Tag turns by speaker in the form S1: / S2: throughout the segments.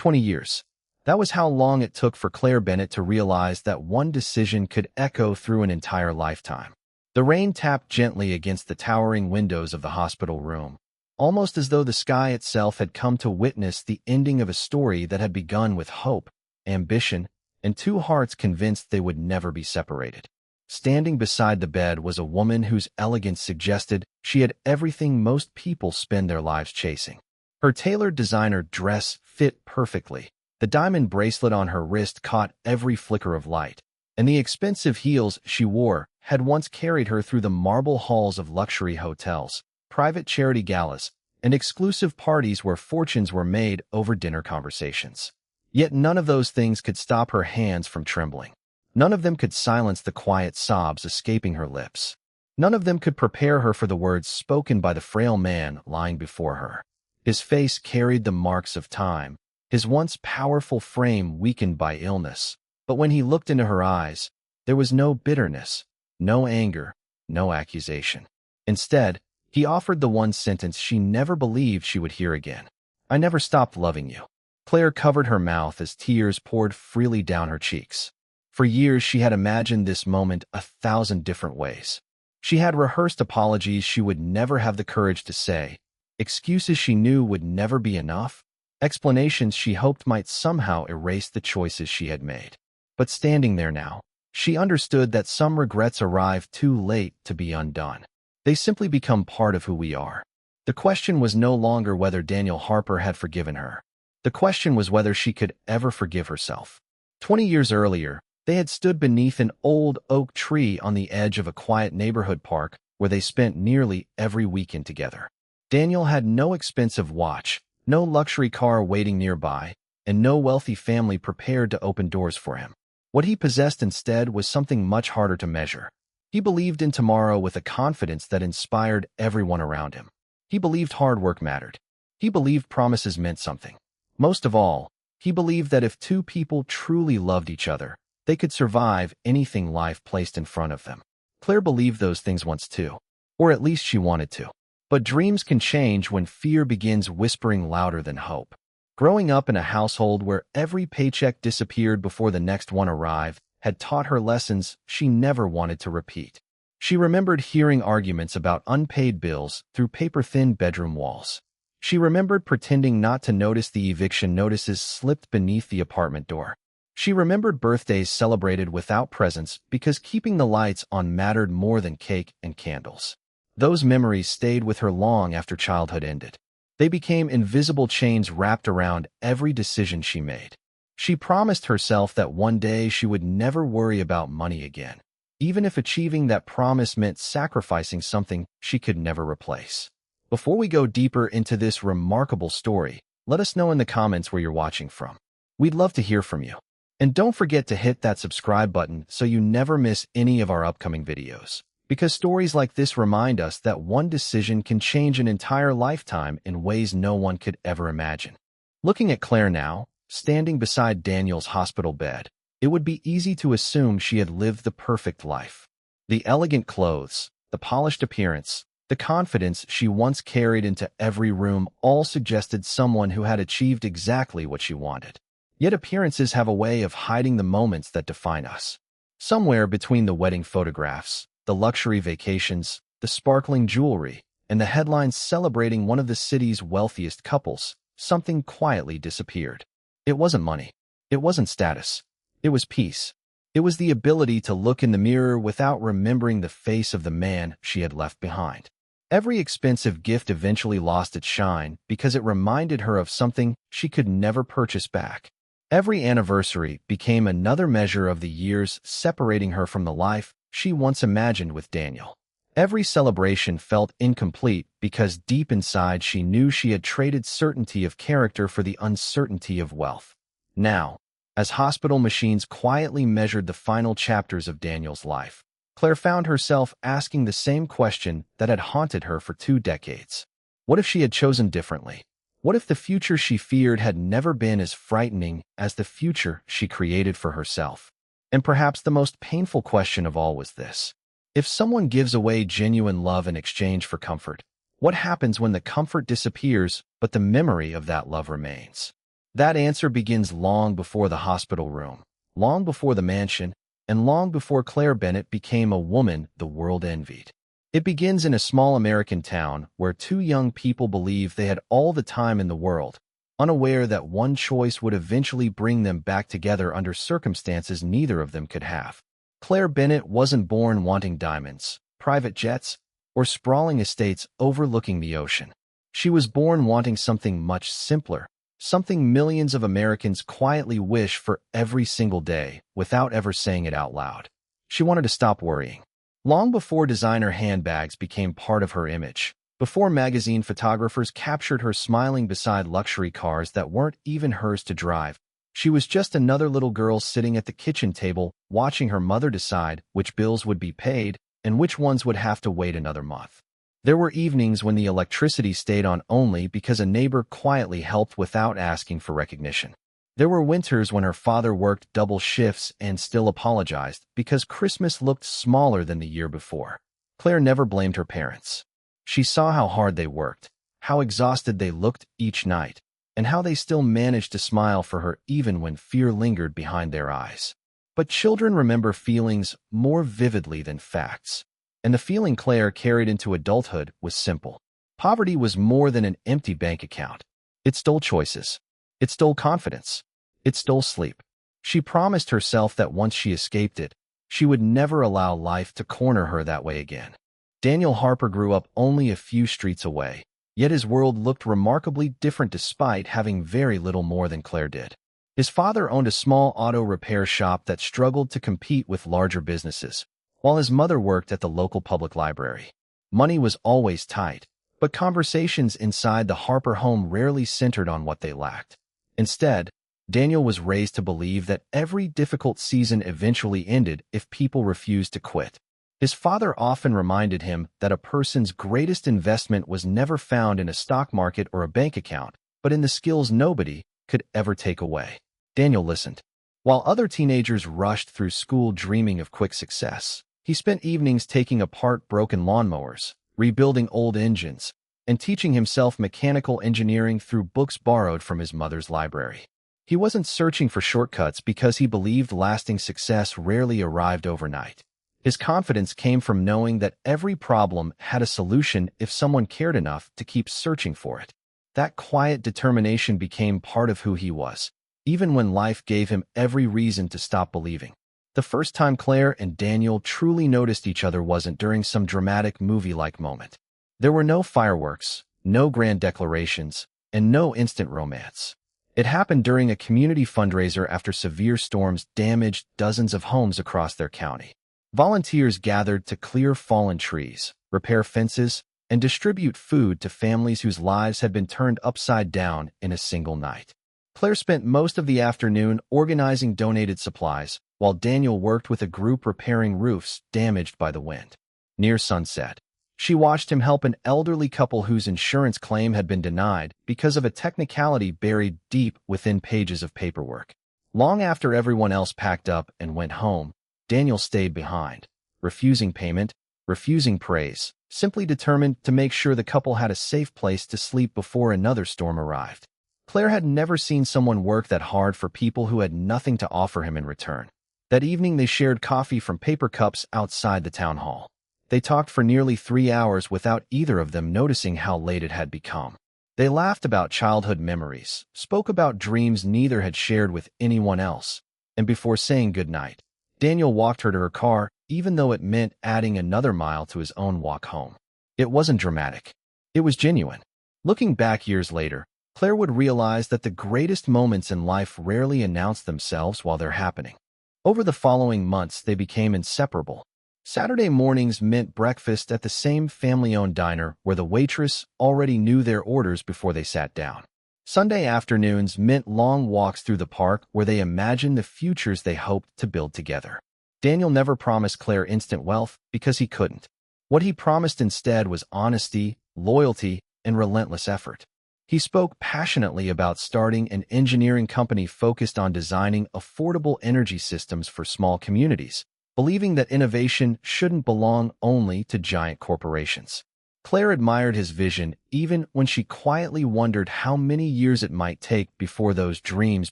S1: 20 years. That was how long it took for Claire Bennett to realize that one decision could echo through an entire lifetime. The rain tapped gently against the towering windows of the hospital room, almost as though the sky itself had come to witness the ending of a story that had begun with hope, ambition, and two hearts convinced they would never be separated. Standing beside the bed was a woman whose elegance suggested she had everything most people spend their lives chasing. Her tailored designer dress fit perfectly. The diamond bracelet on her wrist caught every flicker of light, and the expensive heels she wore had once carried her through the marble halls of luxury hotels, private charity galas, and exclusive parties where fortunes were made over dinner conversations. Yet none of those things could stop her hands from trembling. None of them could silence the quiet sobs escaping her lips. None of them could prepare her for the words spoken by the frail man lying before her. His face carried the marks of time, his once powerful frame weakened by illness. But when he looked into her eyes, there was no bitterness, no anger, no accusation. Instead, he offered the one sentence she never believed she would hear again. "I never stopped loving you." Claire covered her mouth as tears poured freely down her cheeks. For years she had imagined this moment 1,000 different ways. She had rehearsed apologies she would never have the courage to say, excuses she knew would never be enough, explanations she hoped might somehow erase the choices she had made. But standing there now, she understood that some regrets arrive too late to be undone. They simply become part of who we are. The question was no longer whether Daniel Harper had forgiven her. The question was whether she could ever forgive herself. 20 years earlier, they had stood beneath an old oak tree on the edge of a quiet neighborhood park where they spent nearly every weekend together. Daniel had no expensive watch, no luxury car waiting nearby, and no wealthy family prepared to open doors for him. What he possessed instead was something much harder to measure. He believed in tomorrow with a confidence that inspired everyone around him. He believed hard work mattered. He believed promises meant something. Most of all, he believed that if two people truly loved each other, they could survive anything life placed in front of them. Claire believed those things once too, or at least she wanted to. But dreams can change when fear begins whispering louder than hope. Growing up in a household where every paycheck disappeared before the next one arrived had taught her lessons she never wanted to repeat. She remembered hearing arguments about unpaid bills through paper-thin bedroom walls. She remembered pretending not to notice the eviction notices slipped beneath the apartment door. She remembered birthdays celebrated without presents because keeping the lights on mattered more than cake and candles. Those memories stayed with her long after childhood ended. They became invisible chains wrapped around every decision she made. She promised herself that one day she would never worry about money again, even if achieving that promise meant sacrificing something she could never replace. Before we go deeper into this remarkable story, let us know in the comments where you're watching from. We'd love to hear from you. And don't forget to hit that subscribe button so you never miss any of our upcoming videos. Because stories like this remind us that one decision can change an entire lifetime in ways no one could ever imagine. Looking at Claire now, standing beside Daniel's hospital bed, it would be easy to assume she had lived the perfect life. The elegant clothes, the polished appearance, the confidence she once carried into every room all suggested someone who had achieved exactly what she wanted. Yet appearances have a way of hiding the moments that define us. Somewhere between the wedding photographs, the luxury vacations, the sparkling jewelry, and the headlines celebrating one of the city's wealthiest couples, something quietly disappeared. It wasn't money. It wasn't status. It was peace. It was the ability to look in the mirror without remembering the face of the man she had left behind. Every expensive gift eventually lost its shine because it reminded her of something she could never purchase back. Every anniversary became another measure of the years separating her from the life she once imagined with Daniel. Every celebration felt incomplete because deep inside she knew she had traded certainty of character for the uncertainty of wealth. Now, as hospital machines quietly measured the final chapters of Daniel's life, Claire found herself asking the same question that had haunted her for 2 decades. What if she had chosen differently? What if the future she feared had never been as frightening as the future she created for herself? And perhaps the most painful question of all was this. If someone gives away genuine love in exchange for comfort, what happens when the comfort disappears but the memory of that love remains? That answer begins long before the hospital room, long before the mansion, and long before Claire Bennett became a woman the world envied. It begins in a small American town where two young people believed they had all the time in the world, unaware that one choice would eventually bring them back together under circumstances neither of them could have. Claire Bennett wasn't born wanting diamonds, private jets, or sprawling estates overlooking the ocean. She was born wanting something much simpler, something millions of Americans quietly wish for every single day without ever saying it out loud. She wanted to stop worrying. Long before designer handbags became part of her image, before magazine photographers captured her smiling beside luxury cars that weren't even hers to drive, she was just another little girl sitting at the kitchen table watching her mother decide which bills would be paid and which ones would have to wait another month. There were evenings when the electricity stayed on only because a neighbor quietly helped without asking for recognition. There were winters when her father worked double shifts and still apologized because Christmas looked smaller than the year before. Claire never blamed her parents. She saw how hard they worked, how exhausted they looked each night, and how they still managed to smile for her even when fear lingered behind their eyes. But children remember feelings more vividly than facts. And the feeling Claire carried into adulthood was simple. Poverty was more than an empty bank account. It stole choices. It stole confidence. It stole sleep. She promised herself that once she escaped it, she would never allow life to corner her that way again. Daniel Harper grew up only a few streets away, yet his world looked remarkably different despite having very little more than Claire did. His father owned a small auto repair shop that struggled to compete with larger businesses, while his mother worked at the local public library. Money was always tight, but conversations inside the Harper home rarely centered on what they lacked. Instead, Daniel was raised to believe that every difficult season eventually ended if people refused to quit. His father often reminded him that a person's greatest investment was never found in a stock market or a bank account, but in the skills nobody could ever take away. Daniel listened. While other teenagers rushed through school dreaming of quick success, he spent evenings taking apart broken lawnmowers, rebuilding old engines, and teaching himself mechanical engineering through books borrowed from his mother's library. He wasn't searching for shortcuts because he believed lasting success rarely arrived overnight. His confidence came from knowing that every problem had a solution if someone cared enough to keep searching for it. That quiet determination became part of who he was, even when life gave him every reason to stop believing. The first time Claire and Daniel truly noticed each other wasn't during some dramatic movie-like moment. There were no fireworks, no grand declarations, and no instant romance. It happened during a community fundraiser after severe storms damaged dozens of homes across their county. Volunteers gathered to clear fallen trees, repair fences, and distribute food to families whose lives had been turned upside down in a single night. Claire spent most of the afternoon organizing donated supplies, while Daniel worked with a group repairing roofs damaged by the wind. Near sunset, she watched him help an elderly couple whose insurance claim had been denied because of a technicality buried deep within pages of paperwork. Long after everyone else packed up and went home, Daniel stayed behind, refusing payment, refusing praise, simply determined to make sure the couple had a safe place to sleep before another storm arrived. Claire had never seen someone work that hard for people who had nothing to offer him in return. That evening they shared coffee from paper cups outside the town hall. They talked for nearly 3 hours without either of them noticing how late it had become. They laughed about childhood memories, spoke about dreams neither had shared with anyone else, and before saying goodnight, Daniel walked her to her car, even though it meant adding another mile to his own walk home. It wasn't dramatic. It was genuine. Looking back years later, Claire would realize that the greatest moments in life rarely announce themselves while they're happening. Over the following months, they became inseparable. Saturday mornings meant breakfast at the same family-owned diner where the waitress already knew their orders before they sat down. Sunday afternoons meant long walks through the park where they imagined the futures they hoped to build together. Daniel never promised Claire instant wealth because he couldn't. What he promised instead was honesty, loyalty, and relentless effort. He spoke passionately about starting an engineering company focused on designing affordable energy systems for small communities, believing that innovation shouldn't belong only to giant corporations. Claire admired his vision even when she quietly wondered how many years it might take before those dreams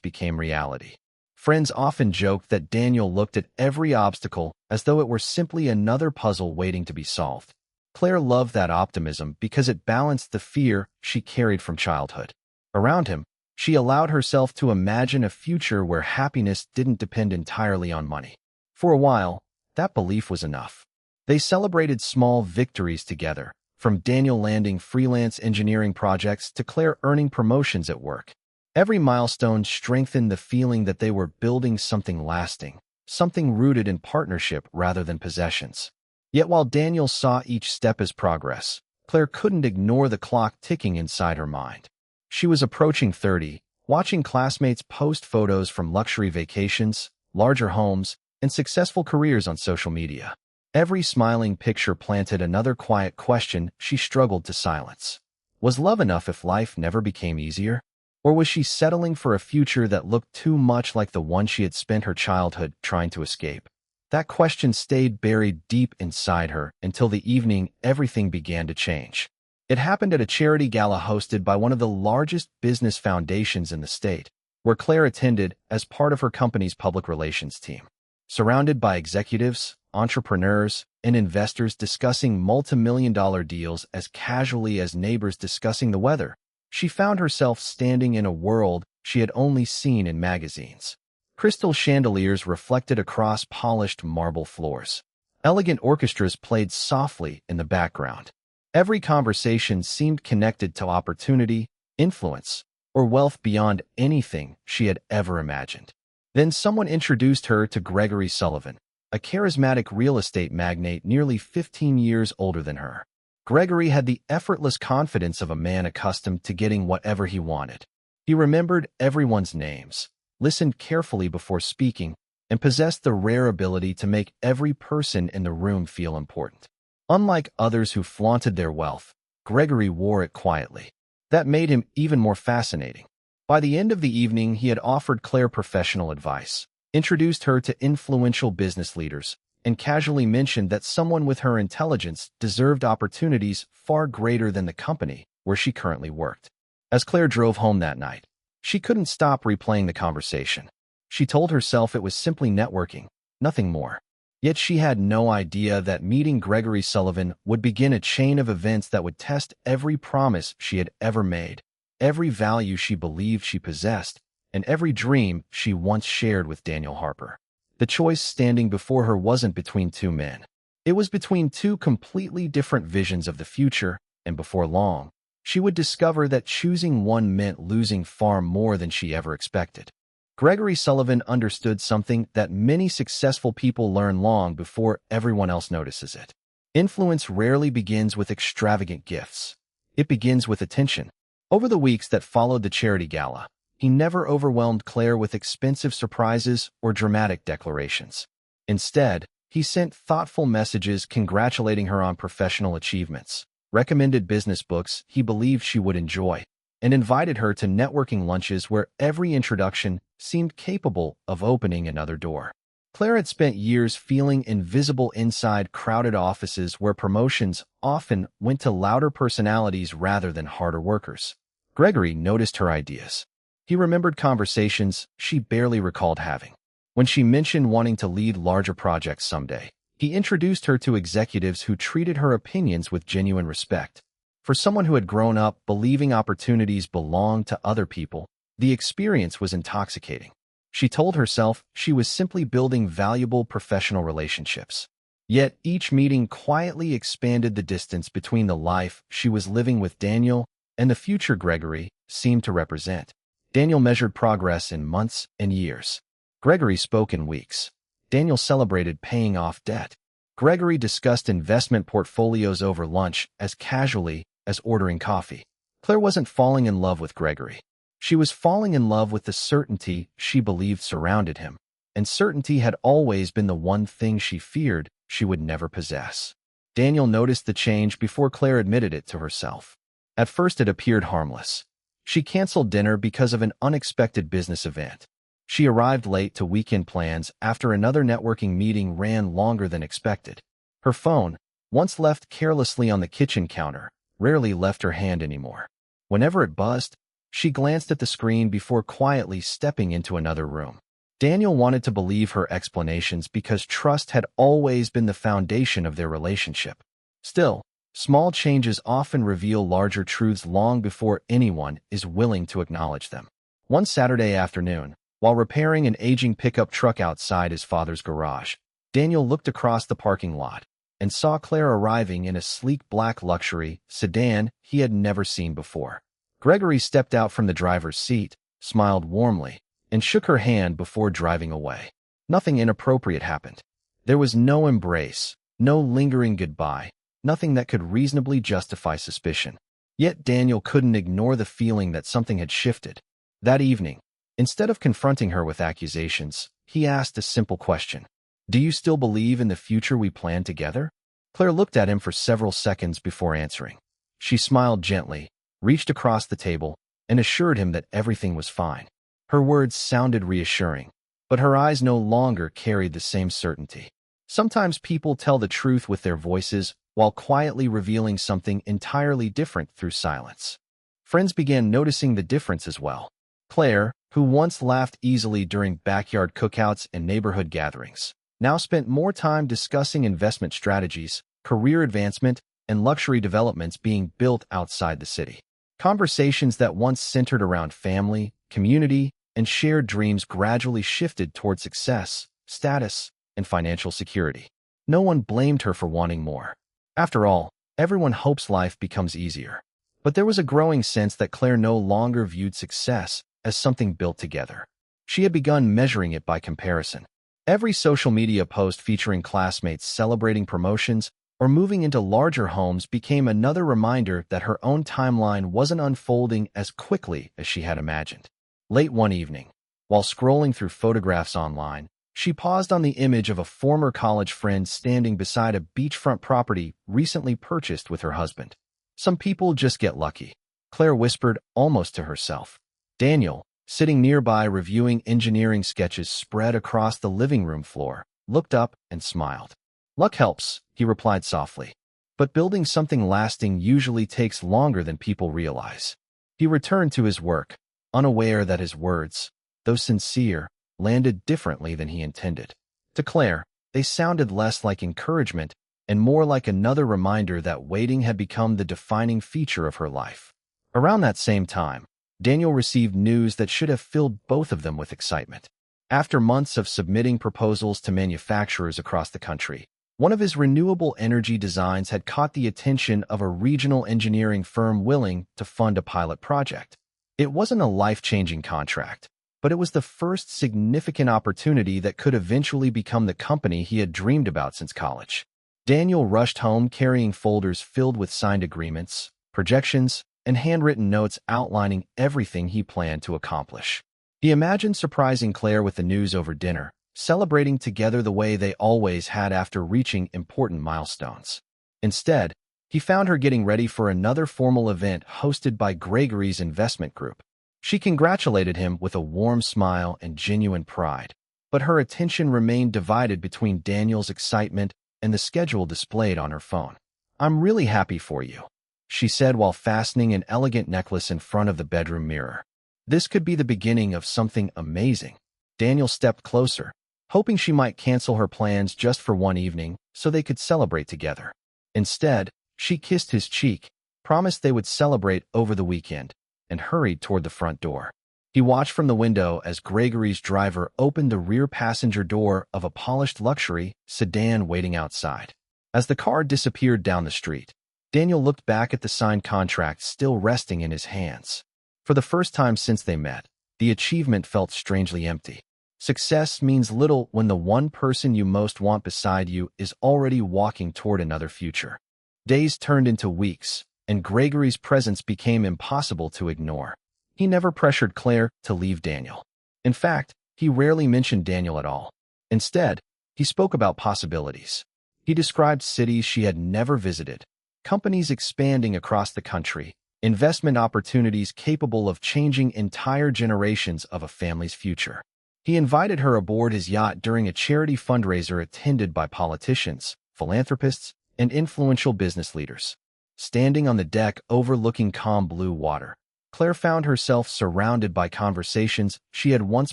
S1: became reality. Friends often joked that Daniel looked at every obstacle as though it were simply another puzzle waiting to be solved. Claire loved that optimism because it balanced the fear she carried from childhood. Around him, she allowed herself to imagine a future where happiness didn't depend entirely on money. For a while, that belief was enough. They celebrated small victories together, from Daniel landing freelance engineering projects to Claire earning promotions at work. Every milestone strengthened the feeling that they were building something lasting, something rooted in partnership rather than possessions. Yet while Daniel saw each step as progress, Claire couldn't ignore the clock ticking inside her mind. She was approaching 30, watching classmates post photos from luxury vacations, larger homes, and successful careers on social media. Every smiling picture planted another quiet question she struggled to silence. Was love enough if life never became easier? Or was she settling for a future that looked too much like the one she had spent her childhood trying to escape? That question stayed buried deep inside her until the evening everything began to change. It happened at a charity gala hosted by one of the largest business foundations in the state, where Claire attended as part of her company's public relations team. Surrounded by executives, entrepreneurs, and investors discussing multi-million-dollar deals as casually as neighbors discussing the weather, she found herself standing in a world she had only seen in magazines. Crystal chandeliers reflected across polished marble floors. Elegant orchestras played softly in the background. Every conversation seemed connected to opportunity, influence, or wealth beyond anything she had ever imagined. Then someone introduced her to Gregory Sullivan, a charismatic real estate magnate nearly 15 years older than her. Gregory had the effortless confidence of a man accustomed to getting whatever he wanted. He remembered everyone's names, listened carefully before speaking, and possessed the rare ability to make every person in the room feel important. Unlike others who flaunted their wealth, Gregory wore it quietly. That made him even more fascinating. By the end of the evening, he had offered Claire professional advice, introduced her to influential business leaders, and casually mentioned that someone with her intelligence deserved opportunities far greater than the company where she currently worked. As Claire drove home that night, she couldn't stop replaying the conversation. She told herself it was simply networking, nothing more. Yet she had no idea that meeting Gregory Sullivan would begin a chain of events that would test every promise she had ever made, every value she believed she possessed, and every dream she once shared with Daniel Harper. The choice standing before her wasn't between two men. It was between two completely different visions of the future, and before long, she would discover that choosing one meant losing far more than she ever expected. Gregory Sullivan understood something that many successful people learn long before everyone else notices it. Influence rarely begins with extravagant gifts. It begins with attention. Over the weeks that followed the charity gala, he never overwhelmed Claire with expensive surprises or dramatic declarations. Instead, he sent thoughtful messages congratulating her on professional achievements, recommended business books he believed she would enjoy, and invited her to networking lunches where every introduction seemed capable of opening another door. Claire had spent years feeling invisible inside crowded offices where promotions often went to louder personalities rather than harder workers. Gregory noticed her ideas. He remembered conversations she barely recalled having. When she mentioned wanting to lead larger projects someday, he introduced her to executives who treated her opinions with genuine respect. For someone who had grown up believing opportunities belonged to other people, the experience was intoxicating. She told herself she was simply building valuable professional relationships. Yet each meeting quietly expanded the distance between the life she was living with Daniel and the future Gregory seemed to represent. Daniel measured progress in months and years. Gregory spoke in weeks. Daniel celebrated paying off debt. Gregory discussed investment portfolios over lunch as casually as ordering coffee. Claire wasn't falling in love with Gregory. She was falling in love with the certainty she believed surrounded him, and certainty had always been the one thing she feared she would never possess. Daniel noticed the change before Claire admitted it to herself. At first it appeared harmless. She canceled dinner because of an unexpected business event. She arrived late to weekend plans after another networking meeting ran longer than expected. Her phone, once left carelessly on the kitchen counter, rarely left her hand anymore. Whenever it buzzed, she glanced at the screen before quietly stepping into another room. Daniel wanted to believe her explanations because trust had always been the foundation of their relationship. Still, small changes often reveal larger truths long before anyone is willing to acknowledge them. One Saturday afternoon, while repairing an aging pickup truck outside his father's garage, Daniel looked across the parking lot and saw Claire arriving in a sleek black luxury sedan he had never seen before. Gregory stepped out from the driver's seat, smiled warmly, and shook her hand before driving away. Nothing inappropriate happened. There was no embrace, no lingering goodbye, nothing that could reasonably justify suspicion. Yet Daniel couldn't ignore the feeling that something had shifted. That evening, instead of confronting her with accusations, he asked a simple question. "Do you still believe in the future we planned together?" Claire looked at him for several seconds before answering. She smiled gently, reached across the table, and assured him that everything was fine. Her words sounded reassuring, but her eyes no longer carried the same certainty. Sometimes people tell the truth with their voices while quietly revealing something entirely different through silence. Friends began noticing the difference as well. Claire, who once laughed easily during backyard cookouts and neighborhood gatherings, now spent more time discussing investment strategies, career advancement, and luxury developments being built outside the city. Conversations that once centered around family, community, and shared dreams gradually shifted toward success, status, and financial security. No one blamed her for wanting more. After all, everyone hopes life becomes easier. But there was a growing sense that Claire no longer viewed success as something built together. She had begun measuring it by comparison. Every social media post featuring classmates celebrating promotions or moving into larger homes became another reminder that her own timeline wasn't unfolding as quickly as she had imagined. Late one evening, while scrolling through photographs online, she paused on the image of a former college friend standing beside a beachfront property recently purchased with her husband. "Some people just get lucky," Claire whispered almost to herself. Daniel, sitting nearby reviewing engineering sketches spread across the living room floor, looked up and smiled. "Luck helps," he replied softly. "But building something lasting usually takes longer than people realize." He returned to his work, unaware that his words, though sincere, landed differently than he intended. To Claire, they sounded less like encouragement and more like another reminder that waiting had become the defining feature of her life. Around that same time, Daniel received news that should have filled both of them with excitement. After months of submitting proposals to manufacturers across the country, one of his renewable energy designs had caught the attention of a regional engineering firm willing to fund a pilot project. It wasn't a life-changing contract, but it was the first significant opportunity that could eventually become the company he had dreamed about since college. Daniel rushed home carrying folders filled with signed agreements, projections, and handwritten notes outlining everything he planned to accomplish. He imagined surprising Claire with the news over dinner, celebrating together the way they always had after reaching important milestones. Instead, he found her getting ready for another formal event hosted by Gregory's investment group. She congratulated him with a warm smile and genuine pride, but her attention remained divided between Daniel's excitement and the schedule displayed on her phone. "I'm really happy for you," she said while fastening an elegant necklace in front of the bedroom mirror. "This could be the beginning of something amazing." Daniel stepped closer, hoping she might cancel her plans just for one evening so they could celebrate together. Instead, she kissed his cheek, promised they would celebrate over the weekend, and hurried toward the front door. He watched from the window as Gregory's driver opened the rear passenger door of a polished luxury sedan waiting outside. As the car disappeared down the street, Daniel looked back at the signed contract still resting in his hands. For the first time since they met, the achievement felt strangely empty. Success means little when the one person you most want beside you is already walking toward another future. Days turned into weeks, and Gregory's presence became impossible to ignore. He never pressured Claire to leave Daniel. In fact, he rarely mentioned Daniel at all. Instead, he spoke about possibilities. He described cities she had never visited, companies expanding across the country, investment opportunities capable of changing entire generations of a family's future. He invited her aboard his yacht during a charity fundraiser attended by politicians, philanthropists, and influential business leaders. Standing on the deck overlooking calm blue water, Claire found herself surrounded by conversations she had once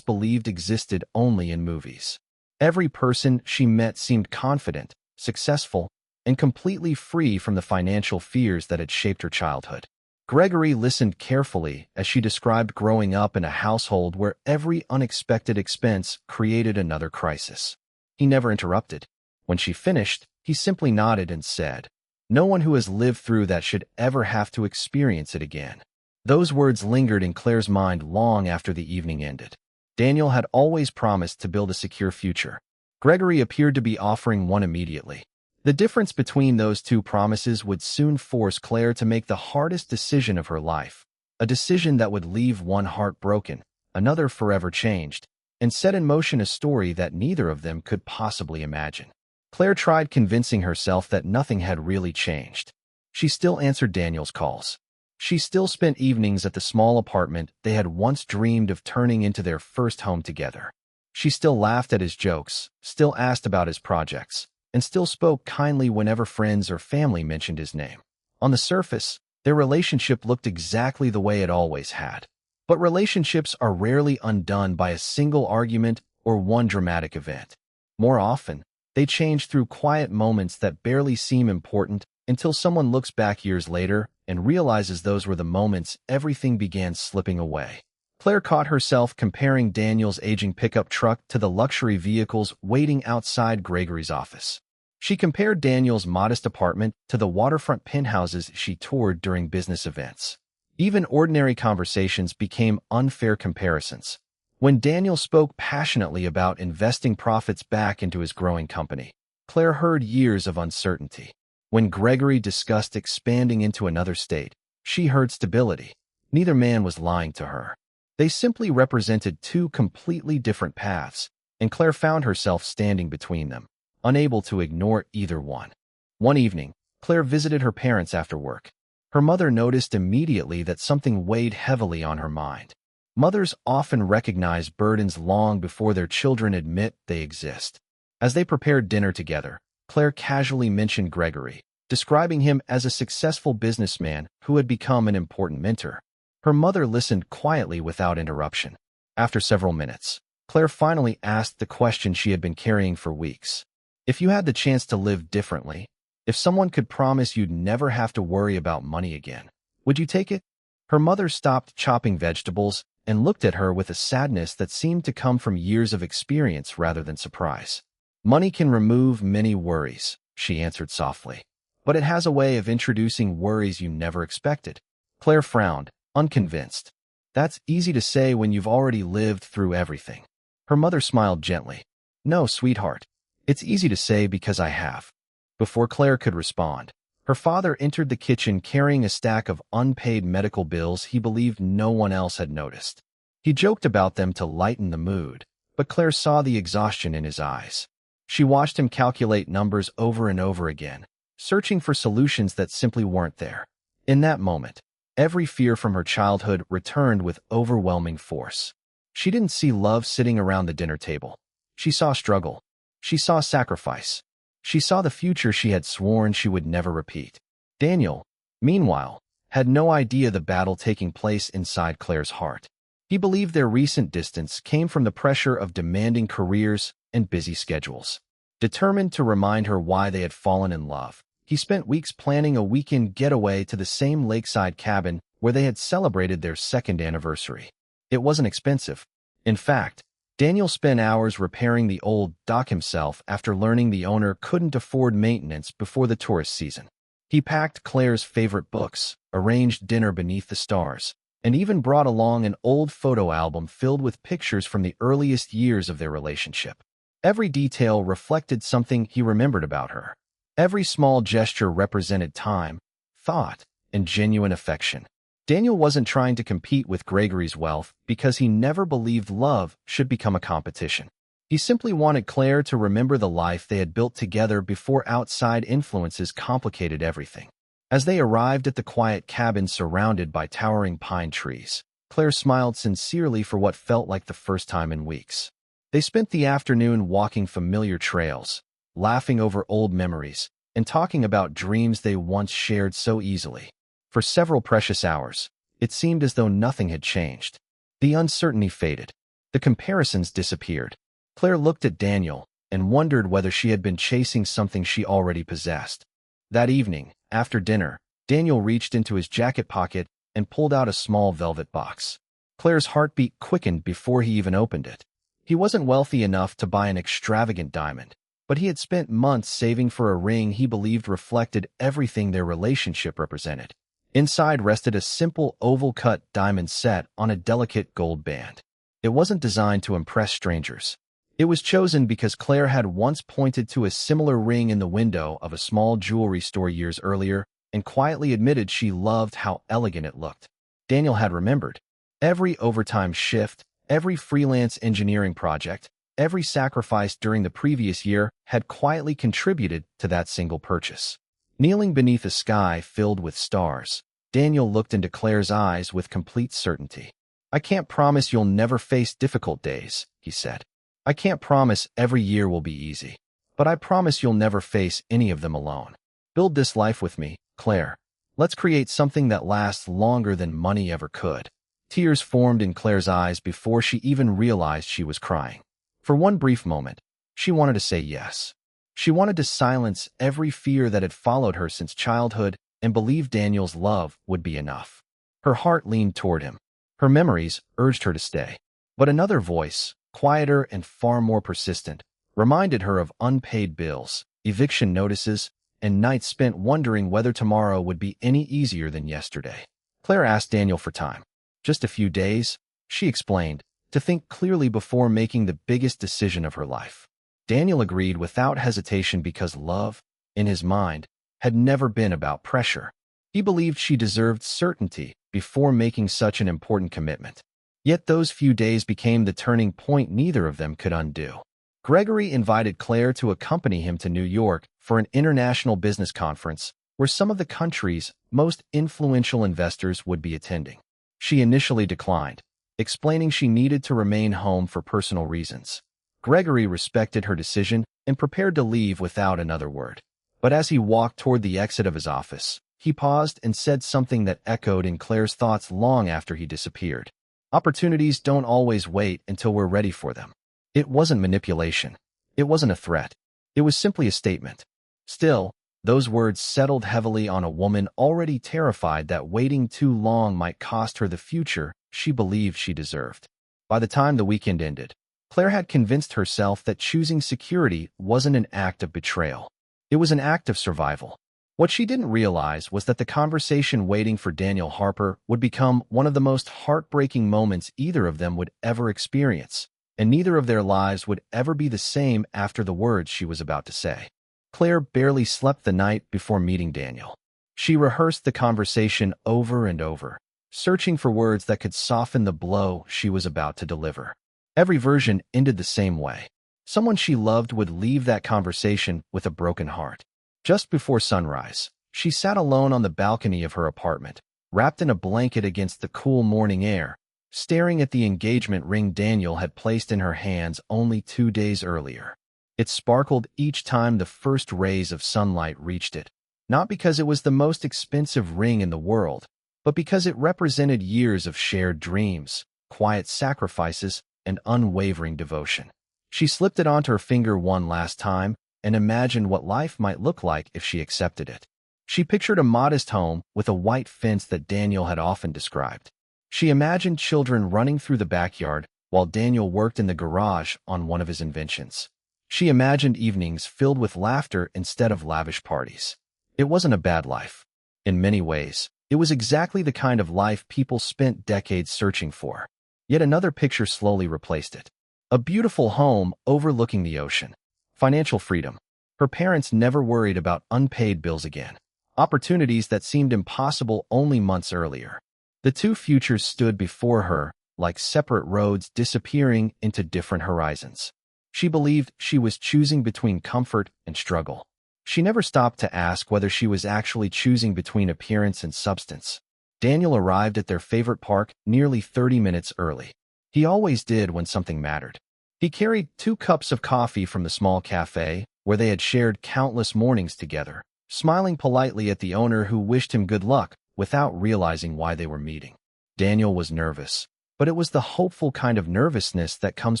S1: believed existed only in movies. Every person she met seemed confident, successful, and completely free from the financial fears that had shaped her childhood. Gregory listened carefully as she described growing up in a household where every unexpected expense created another crisis. He never interrupted. When she finished, he simply nodded and said, "No one who has lived through that should ever have to experience it again." Those words lingered in Claire's mind long after the evening ended. Daniel had always promised to build a secure future. Gregory appeared to be offering one immediately. The difference between those two promises would soon force Claire to make the hardest decision of her life, a decision that would leave one heart broken, another forever changed, and set in motion a story that neither of them could possibly imagine. Claire tried convincing herself that nothing had really changed. She still answered Daniel's calls. She still spent evenings at the small apartment they had once dreamed of turning into their first home together. She still laughed at his jokes, still asked about his projects, and still spoke kindly whenever friends or family mentioned his name. On the surface, their relationship looked exactly the way it always had. But relationships are rarely undone by a single argument or one dramatic event. More often, they change through quiet moments that barely seem important until someone looks back years later and realizes those were the moments everything began slipping away. Claire caught herself comparing Daniel's aging pickup truck to the luxury vehicles waiting outside Gregory's office. She compared Daniel's modest apartment to the waterfront penthouses she toured during business events. Even ordinary conversations became unfair comparisons. When Daniel spoke passionately about investing profits back into his growing company, Claire heard years of uncertainty. When Gregory discussed expanding into another state, she heard stability. Neither man was lying to her. They simply represented two completely different paths, and Claire found herself standing between them, unable to ignore either one. One evening, Claire visited her parents after work. Her mother noticed immediately that something weighed heavily on her mind. Mothers often recognize burdens long before their children admit they exist. As they prepared dinner together, Claire casually mentioned Gregory, describing him as a successful businessman who had become an important mentor. Her mother listened quietly without interruption. After several minutes, Claire finally asked the question she had been carrying for weeks. If you had the chance to live differently, if someone could promise you'd never have to worry about money again, would you take it? Her mother stopped chopping vegetables and looked at her with a sadness that seemed to come from years of experience rather than surprise. "Money can remove many worries," she answered softly, "but it has a way of introducing worries you never expected." Claire frowned, unconvinced. "That's easy to say when you've already lived through everything." Her mother smiled gently. "No, sweetheart. It's easy to say because I have." Before Claire could respond, her father entered the kitchen carrying a stack of unpaid medical bills he believed no one else had noticed. He joked about them to lighten the mood, but Claire saw the exhaustion in his eyes. She watched him calculate numbers over and over again, searching for solutions that simply weren't there. In that moment, every fear from her childhood returned with overwhelming force. She didn't see love sitting around the dinner table. She saw struggle. She saw sacrifice. She saw the future she had sworn she would never repeat. Daniel, meanwhile, had no idea the battle taking place inside Claire's heart. He believed their recent distance came from the pressure of demanding careers and busy schedules. Determined to remind her why they had fallen in love, he spent weeks planning a weekend getaway to the same lakeside cabin where they had celebrated their second anniversary. It wasn't expensive. In fact, Daniel spent hours repairing the old dock himself after learning the owner couldn't afford maintenance before the tourist season. He packed Claire's favorite books, arranged dinner beneath the stars, and even brought along an old photo album filled with pictures from the earliest years of their relationship. Every detail reflected something he remembered about her. Every small gesture represented time, thought, and genuine affection. Daniel wasn't trying to compete with Gregory's wealth because he never believed love should become a competition. He simply wanted Claire to remember the life they had built together before outside influences complicated everything. As they arrived at the quiet cabin surrounded by towering pine trees, Claire smiled sincerely for what felt like the first time in weeks. They spent the afternoon walking familiar trails, laughing over old memories, and talking about dreams they once shared so easily. For several precious hours, it seemed as though nothing had changed. The uncertainty faded. The comparisons disappeared. Claire looked at Daniel and wondered whether she had been chasing something she already possessed. That evening, after dinner, Daniel reached into his jacket pocket and pulled out a small velvet box. Claire's heartbeat quickened before he even opened it. He wasn't wealthy enough to buy an extravagant diamond, but he had spent months saving for a ring he believed reflected everything their relationship represented. Inside rested a simple oval-cut diamond set on a delicate gold band. It wasn't designed to impress strangers. It was chosen because Claire had once pointed to a similar ring in the window of a small jewelry store years earlier and quietly admitted she loved how elegant it looked. Daniel had remembered. Every overtime shift, every freelance engineering project, every sacrifice during the previous year had quietly contributed to that single purchase. Kneeling beneath a sky filled with stars, Daniel looked into Claire's eyes with complete certainty. "I can't promise you'll never face difficult days," he said. "I can't promise every year will be easy, but I promise you'll never face any of them alone. Build this life with me, Claire. Let's create something that lasts longer than money ever could." Tears formed in Claire's eyes before she even realized she was crying. For one brief moment, she wanted to say yes. She wanted to silence every fear that had followed her since childhood and believe Daniel's love would be enough. Her heart leaned toward him. Her memories urged her to stay. But another voice, quieter and far more persistent, reminded her of unpaid bills, eviction notices, and nights spent wondering whether tomorrow would be any easier than yesterday. Claire asked Daniel for time. "Just a few days," she explained, "to think clearly before making the biggest decision of her life." Daniel agreed without hesitation because love, in his mind, had never been about pressure. He believed she deserved certainty before making such an important commitment. Yet those few days became the turning point neither of them could undo. Gregory invited Claire to accompany him to New York for an international business conference where some of the country's most influential investors would be attending. She initially declined, explaining she needed to remain home for personal reasons. Gregory respected her decision and prepared to leave without another word. But as he walked toward the exit of his office, he paused and said something that echoed in Claire's thoughts long after he disappeared. "Opportunities don't always wait until we're ready for them." It wasn't manipulation. It wasn't a threat. It was simply a statement. Still, those words settled heavily on a woman already terrified that waiting too long might cost her the future she believed she deserved. By the time the weekend ended, Claire had convinced herself that choosing security wasn't an act of betrayal. It was an act of survival. What she didn't realize was that the conversation waiting for Daniel Harper would become one of the most heartbreaking moments either of them would ever experience, and neither of their lives would ever be the same after the words she was about to say. Claire barely slept the night before meeting Daniel. She rehearsed the conversation over and over, searching for words that could soften the blow she was about to deliver. Every version ended the same way. Someone she loved would leave that conversation with a broken heart. Just before sunrise, she sat alone on the balcony of her apartment, wrapped in a blanket against the cool morning air, staring at the engagement ring Daniel had placed in her hands only 2 days earlier. It sparkled each time the first rays of sunlight reached it, not because it was the most expensive ring in the world, but because it represented years of shared dreams, quiet sacrifices, and unwavering devotion. She slipped it onto her finger one last time and imagined what life might look like if she accepted it. She pictured a modest home with a white fence that Daniel had often described. She imagined children running through the backyard while Daniel worked in the garage on one of his inventions. She imagined evenings filled with laughter instead of lavish parties. It wasn't a bad life. In many ways, it was exactly the kind of life people spent decades searching for. Yet another picture slowly replaced it. A beautiful home overlooking the ocean. Financial freedom. Her parents never worried about unpaid bills again. Opportunities that seemed impossible only months earlier. The two futures stood before her, like separate roads disappearing into different horizons. She believed she was choosing between comfort and struggle. She never stopped to ask whether she was actually choosing between appearance and substance. Daniel arrived at their favorite park nearly 30 minutes early. He always did when something mattered. He carried 2 cups of coffee from the small cafe, where they had shared countless mornings together, smiling politely at the owner who wished him good luck without realizing why they were meeting. Daniel was nervous, but it was the hopeful kind of nervousness that comes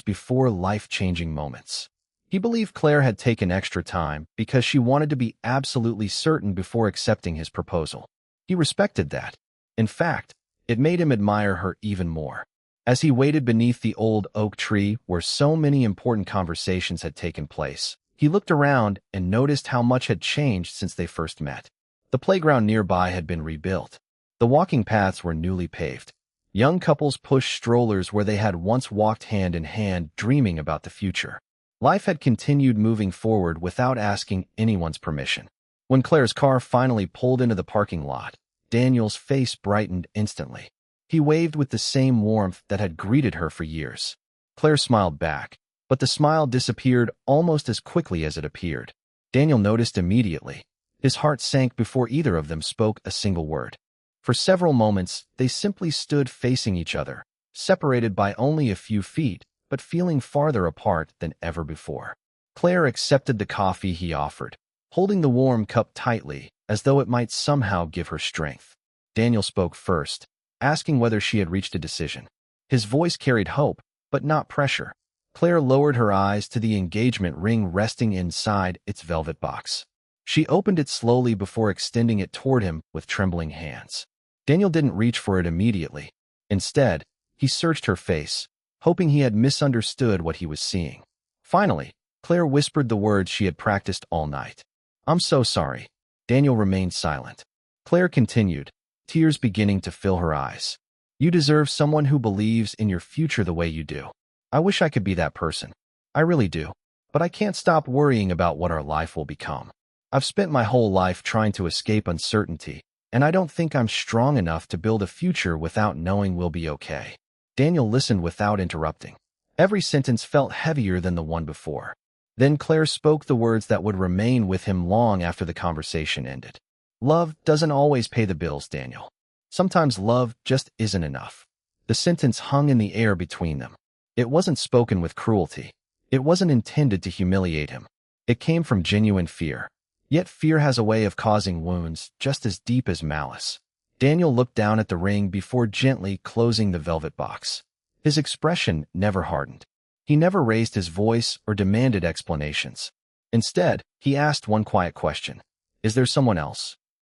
S1: before life-changing moments. He believed Claire had taken extra time because she wanted to be absolutely certain before accepting his proposal. He respected that. In fact, it made him admire her even more. As he waited beneath the old oak tree where so many important conversations had taken place, he looked around and noticed how much had changed since they first met. The playground nearby had been rebuilt. The walking paths were newly paved. Young couples pushed strollers where they had once walked hand in hand, dreaming about the future. Life had continued moving forward without asking anyone's permission. When Claire's car finally pulled into the parking lot, Daniel's face brightened instantly. He waved with the same warmth that had greeted her for years. Claire smiled back, but the smile disappeared almost as quickly as it appeared. Daniel noticed immediately. His heart sank before either of them spoke a single word. For several moments, they simply stood facing each other, separated by only a few feet, but feeling farther apart than ever before. Claire accepted the coffee he offered, holding the warm cup tightly, as though it might somehow give her strength. Daniel spoke first, asking whether she had reached a decision. His voice carried hope, but not pressure. Claire lowered her eyes to the engagement ring resting inside its velvet box. She opened it slowly before extending it toward him with trembling hands. Daniel didn't reach for it immediately. Instead, he searched her face, hoping he had misunderstood what he was seeing. Finally, Claire whispered the words she had practiced all night. "I'm so sorry." Daniel remained silent. Claire continued, tears beginning to fill her eyes. "You deserve someone who believes in your future the way you do. I wish I could be that person. I really do. But I can't stop worrying about what our life will become. I've spent my whole life trying to escape uncertainty, and I don't think I'm strong enough to build a future without knowing we'll be okay." Daniel listened without interrupting. Every sentence felt heavier than the one before. Then Claire spoke the words that would remain with him long after the conversation ended. "Love doesn't always pay the bills, Daniel. Sometimes love just isn't enough." The sentence hung in the air between them. It wasn't spoken with cruelty. It wasn't intended to humiliate him. It came from genuine fear. Yet fear has a way of causing wounds just as deep as malice. Daniel looked down at the ring before gently closing the velvet box. His expression never hardened. He never raised his voice or demanded explanations. Instead, he asked one quiet question. "Is there someone else?"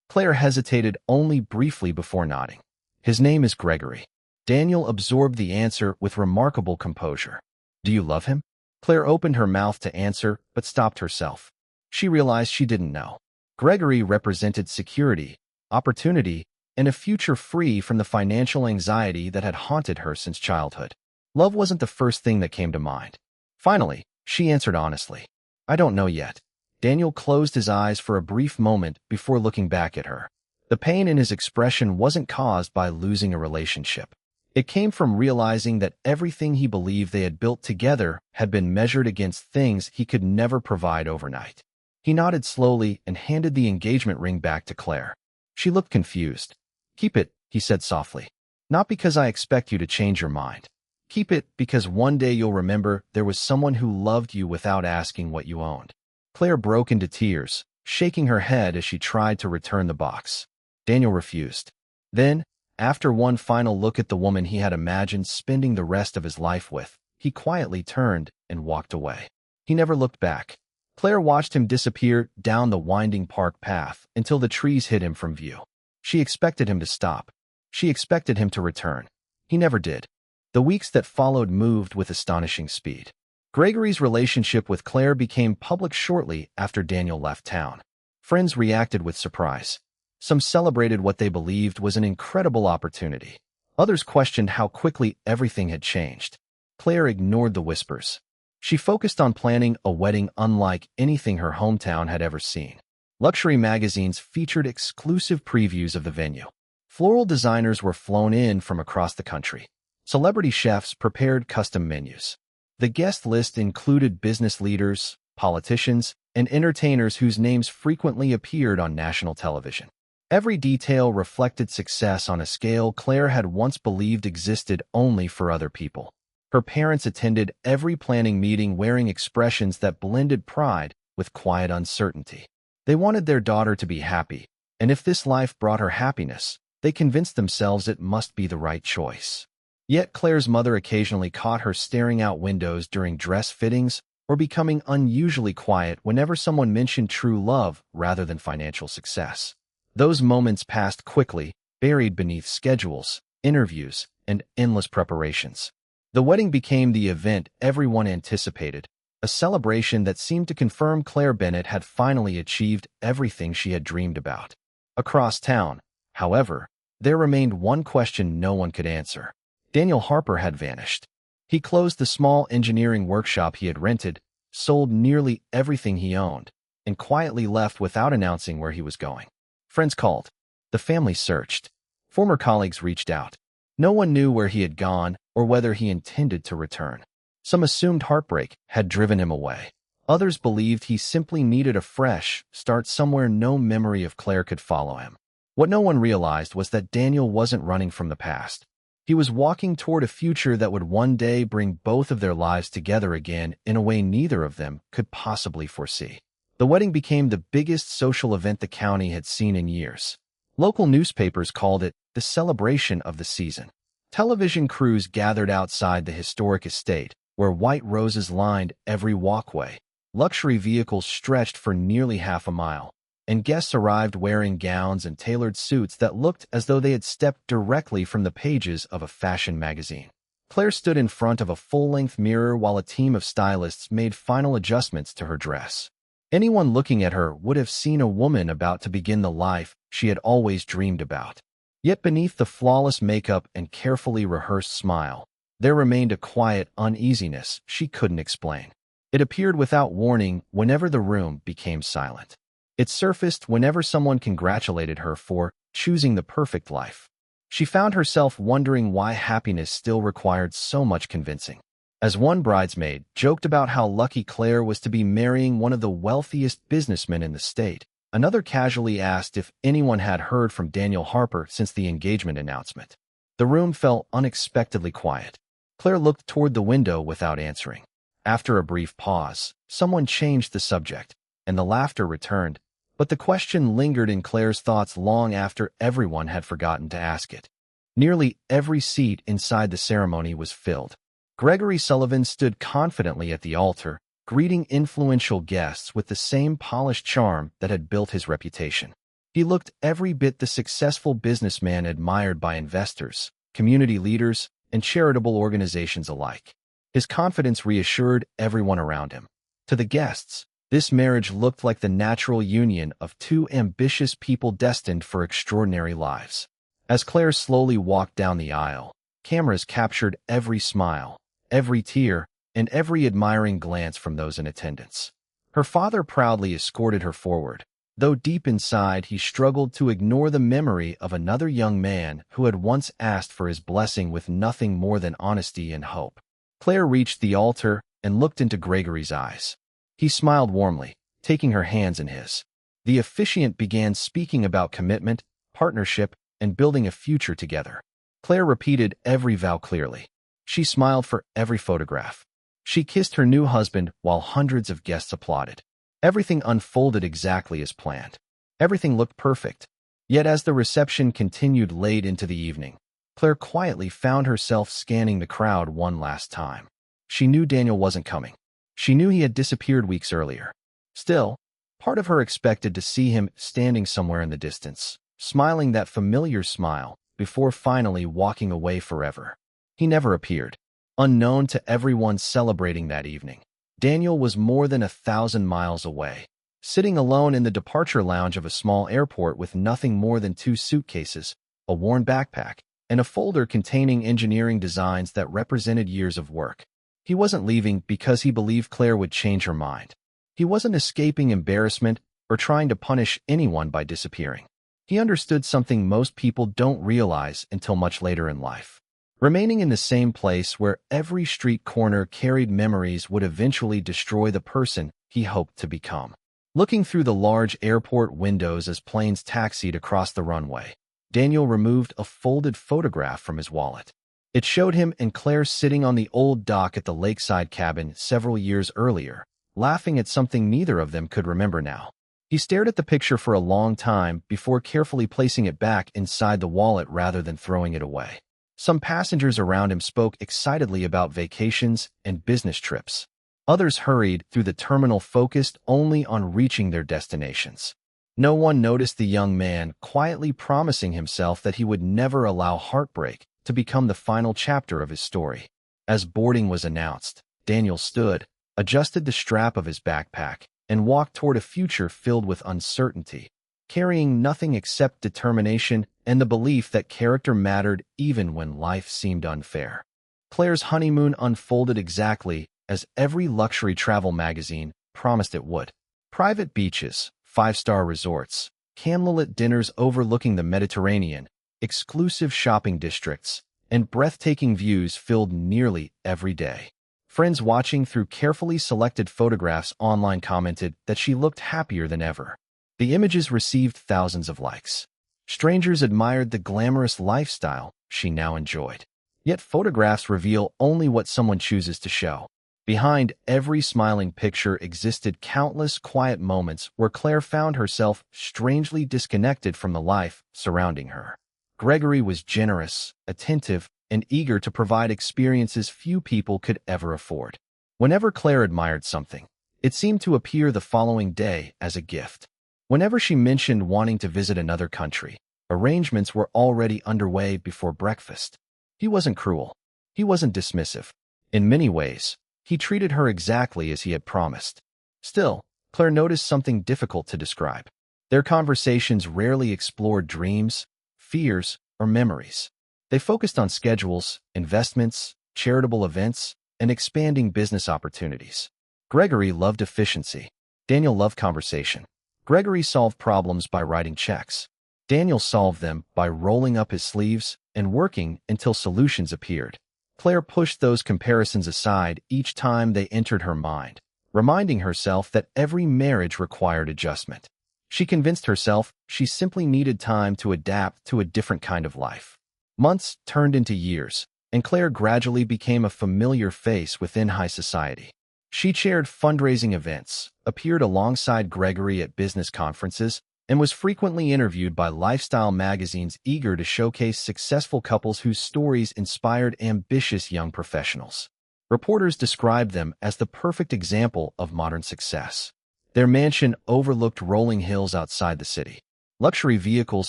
S1: Claire hesitated only briefly before nodding. "His name is Gregory." Daniel absorbed the answer with remarkable composure. "Do you love him?" Claire opened her mouth to answer, but stopped herself. She realized she didn't know. Gregory represented security, opportunity, and a future free from the financial anxiety that had haunted her since childhood. Love wasn't the first thing that came to mind. Finally, she answered honestly. "I don't know yet." Daniel closed his eyes for a brief moment before looking back at her. The pain in his expression wasn't caused by losing a relationship. It came from realizing that everything he believed they had built together had been measured against things he could never provide overnight. He nodded slowly and handed the engagement ring back to Claire. She looked confused. "Keep it," he said softly. "Not because I expect you to change your mind. Keep it because one day you'll remember there was someone who loved you without asking what you owned." Claire broke into tears, shaking her head as she tried to return the box. Daniel refused. Then, after one final look at the woman he had imagined spending the rest of his life with, he quietly turned and walked away. He never looked back. Claire watched him disappear down the winding park path until the trees hid him from view. She expected him to stop. She expected him to return. He never did. The weeks that followed moved with astonishing speed. Gregory's relationship with Claire became public shortly after Daniel left town. Friends reacted with surprise. Some celebrated what they believed was an incredible opportunity. Others questioned how quickly everything had changed. Claire ignored the whispers. She focused on planning a wedding unlike anything her hometown had ever seen. Luxury magazines featured exclusive previews of the venue. Floral designers were flown in from across the country. Celebrity chefs prepared custom menus. The guest list included business leaders, politicians, and entertainers whose names frequently appeared on national television. Every detail reflected success on a scale Claire had once believed existed only for other people. Her parents attended every planning meeting wearing expressions that blended pride with quiet uncertainty. They wanted their daughter to be happy, and if this life brought her happiness, they convinced themselves it must be the right choice. Yet Claire's mother occasionally caught her staring out windows during dress fittings or becoming unusually quiet whenever someone mentioned true love rather than financial success. Those moments passed quickly, buried beneath schedules, interviews, and endless preparations. The wedding became the event everyone anticipated, a celebration that seemed to confirm Claire Bennett had finally achieved everything she had dreamed about. Across town, however, there remained one question no one could answer. Daniel Harper had vanished. He closed the small engineering workshop he had rented, sold nearly everything he owned, and quietly left without announcing where he was going. Friends called. The family searched. Former colleagues reached out. No one knew where he had gone or whether he intended to return. Some assumed heartbreak had driven him away. Others believed he simply needed a fresh start somewhere no memory of Claire could follow him. What no one realized was that Daniel wasn't running from the past. He was walking toward a future that would one day bring both of their lives together again in a way neither of them could possibly foresee. The wedding became the biggest social event the county had seen in years. Local newspapers called it the celebration of the season. Television crews gathered outside the historic estate, where white roses lined every walkway. Luxury vehicles stretched for nearly half a mile, and guests arrived wearing gowns and tailored suits that looked as though they had stepped directly from the pages of a fashion magazine. Claire stood in front of a full-length mirror while a team of stylists made final adjustments to her dress. Anyone looking at her would have seen a woman about to begin the life she had always dreamed about. Yet beneath the flawless makeup and carefully rehearsed smile, there remained a quiet uneasiness she couldn't explain. It appeared without warning whenever the room became silent. It surfaced whenever someone congratulated her for choosing the perfect life. She found herself wondering why happiness still required so much convincing. As one bridesmaid joked about how lucky Claire was to be marrying one of the wealthiest businessmen in the state, another casually asked if anyone had heard from Daniel Harper since the engagement announcement. The room fell unexpectedly quiet. Claire looked toward the window without answering. After a brief pause, someone changed the subject, and the laughter returned, but the question lingered in Claire's thoughts long after everyone had forgotten to ask it. Nearly every seat inside the ceremony was filled. Gregory Sullivan stood confidently at the altar, greeting influential guests with the same polished charm that had built his reputation. He looked every bit the successful businessman admired by investors, community leaders, and charitable organizations alike. His confidence reassured everyone around him. To the guests, this marriage looked like the natural union of two ambitious people destined for extraordinary lives. As Claire slowly walked down the aisle, cameras captured every smile, every tear, and every admiring glance from those in attendance. Her father proudly escorted her forward, though deep inside he struggled to ignore the memory of another young man who had once asked for his blessing with nothing more than honesty and hope. Claire reached the altar and looked into Gregory's eyes. He smiled warmly, taking her hands in his. The officiant began speaking about commitment, partnership, and building a future together. Claire repeated every vow clearly. She smiled for every photograph. She kissed her new husband while hundreds of guests applauded. Everything unfolded exactly as planned. Everything looked perfect. Yet as the reception continued late into the evening, Claire quietly found herself scanning the crowd one last time. She knew Daniel wasn't coming. She knew he had disappeared weeks earlier. Still, part of her expected to see him standing somewhere in the distance, smiling that familiar smile, before finally walking away forever. He never appeared. Unknown to everyone celebrating that evening, Daniel was more than 1,000 miles away, sitting alone in the departure lounge of a small airport with nothing more than 2 suitcases, a worn backpack, and a folder containing engineering designs that represented years of work. He wasn't leaving because he believed Claire would change her mind. He wasn't escaping embarrassment or trying to punish anyone by disappearing. He understood something most people don't realize until much later in life. Remaining in the same place where every street corner carried memories would eventually destroy the person he hoped to become. Looking through the large airport windows as planes taxied across the runway, Daniel removed a folded photograph from his wallet. It showed him and Claire sitting on the old dock at the lakeside cabin several years earlier, laughing at something neither of them could remember now. He stared at the picture for a long time before carefully placing it back inside the wallet rather than throwing it away. Some passengers around him spoke excitedly about vacations and business trips. Others hurried through the terminal focused only on reaching their destinations. No one noticed the young man quietly promising himself that he would never allow heartbreak to become the final chapter of his story. As boarding was announced, Daniel stood, adjusted the strap of his backpack, and walked toward a future filled with uncertainty, carrying nothing except determination and the belief that character mattered even when life seemed unfair. Claire's honeymoon unfolded exactly as every luxury travel magazine promised it would. Private beaches, five-star resorts, candlelit dinners overlooking the Mediterranean, exclusive shopping districts, and breathtaking views filled nearly every day. Friends watching through carefully selected photographs online commented that she looked happier than ever. The images received thousands of likes. Strangers admired the glamorous lifestyle she now enjoyed. Yet photographs reveal only what someone chooses to show. Behind every smiling picture existed countless quiet moments where Claire found herself strangely disconnected from the life surrounding her. Gregory was generous, attentive, and eager to provide experiences few people could ever afford. Whenever Claire admired something, it seemed to appear the following day as a gift. Whenever she mentioned wanting to visit another country, arrangements were already underway before breakfast. He wasn't cruel. He wasn't dismissive. In many ways, he treated her exactly as he had promised. Still, Claire noticed something difficult to describe. Their conversations rarely explored dreams, fears, or memories. They focused on schedules, investments, charitable events, and expanding business opportunities. Gregory loved efficiency. Daniel loved conversation. Gregory solved problems by writing checks. Daniel solved them by rolling up his sleeves and working until solutions appeared. Claire pushed those comparisons aside each time they entered her mind, reminding herself that every marriage required adjustment. She convinced herself she simply needed time to adapt to a different kind of life. Months turned into years, and Claire gradually became a familiar face within high society. She chaired fundraising events, appeared alongside Gregory at business conferences, and was frequently interviewed by lifestyle magazines eager to showcase successful couples whose stories inspired ambitious young professionals. Reporters described them as the perfect example of modern success. Their mansion overlooked rolling hills outside the city. Luxury vehicles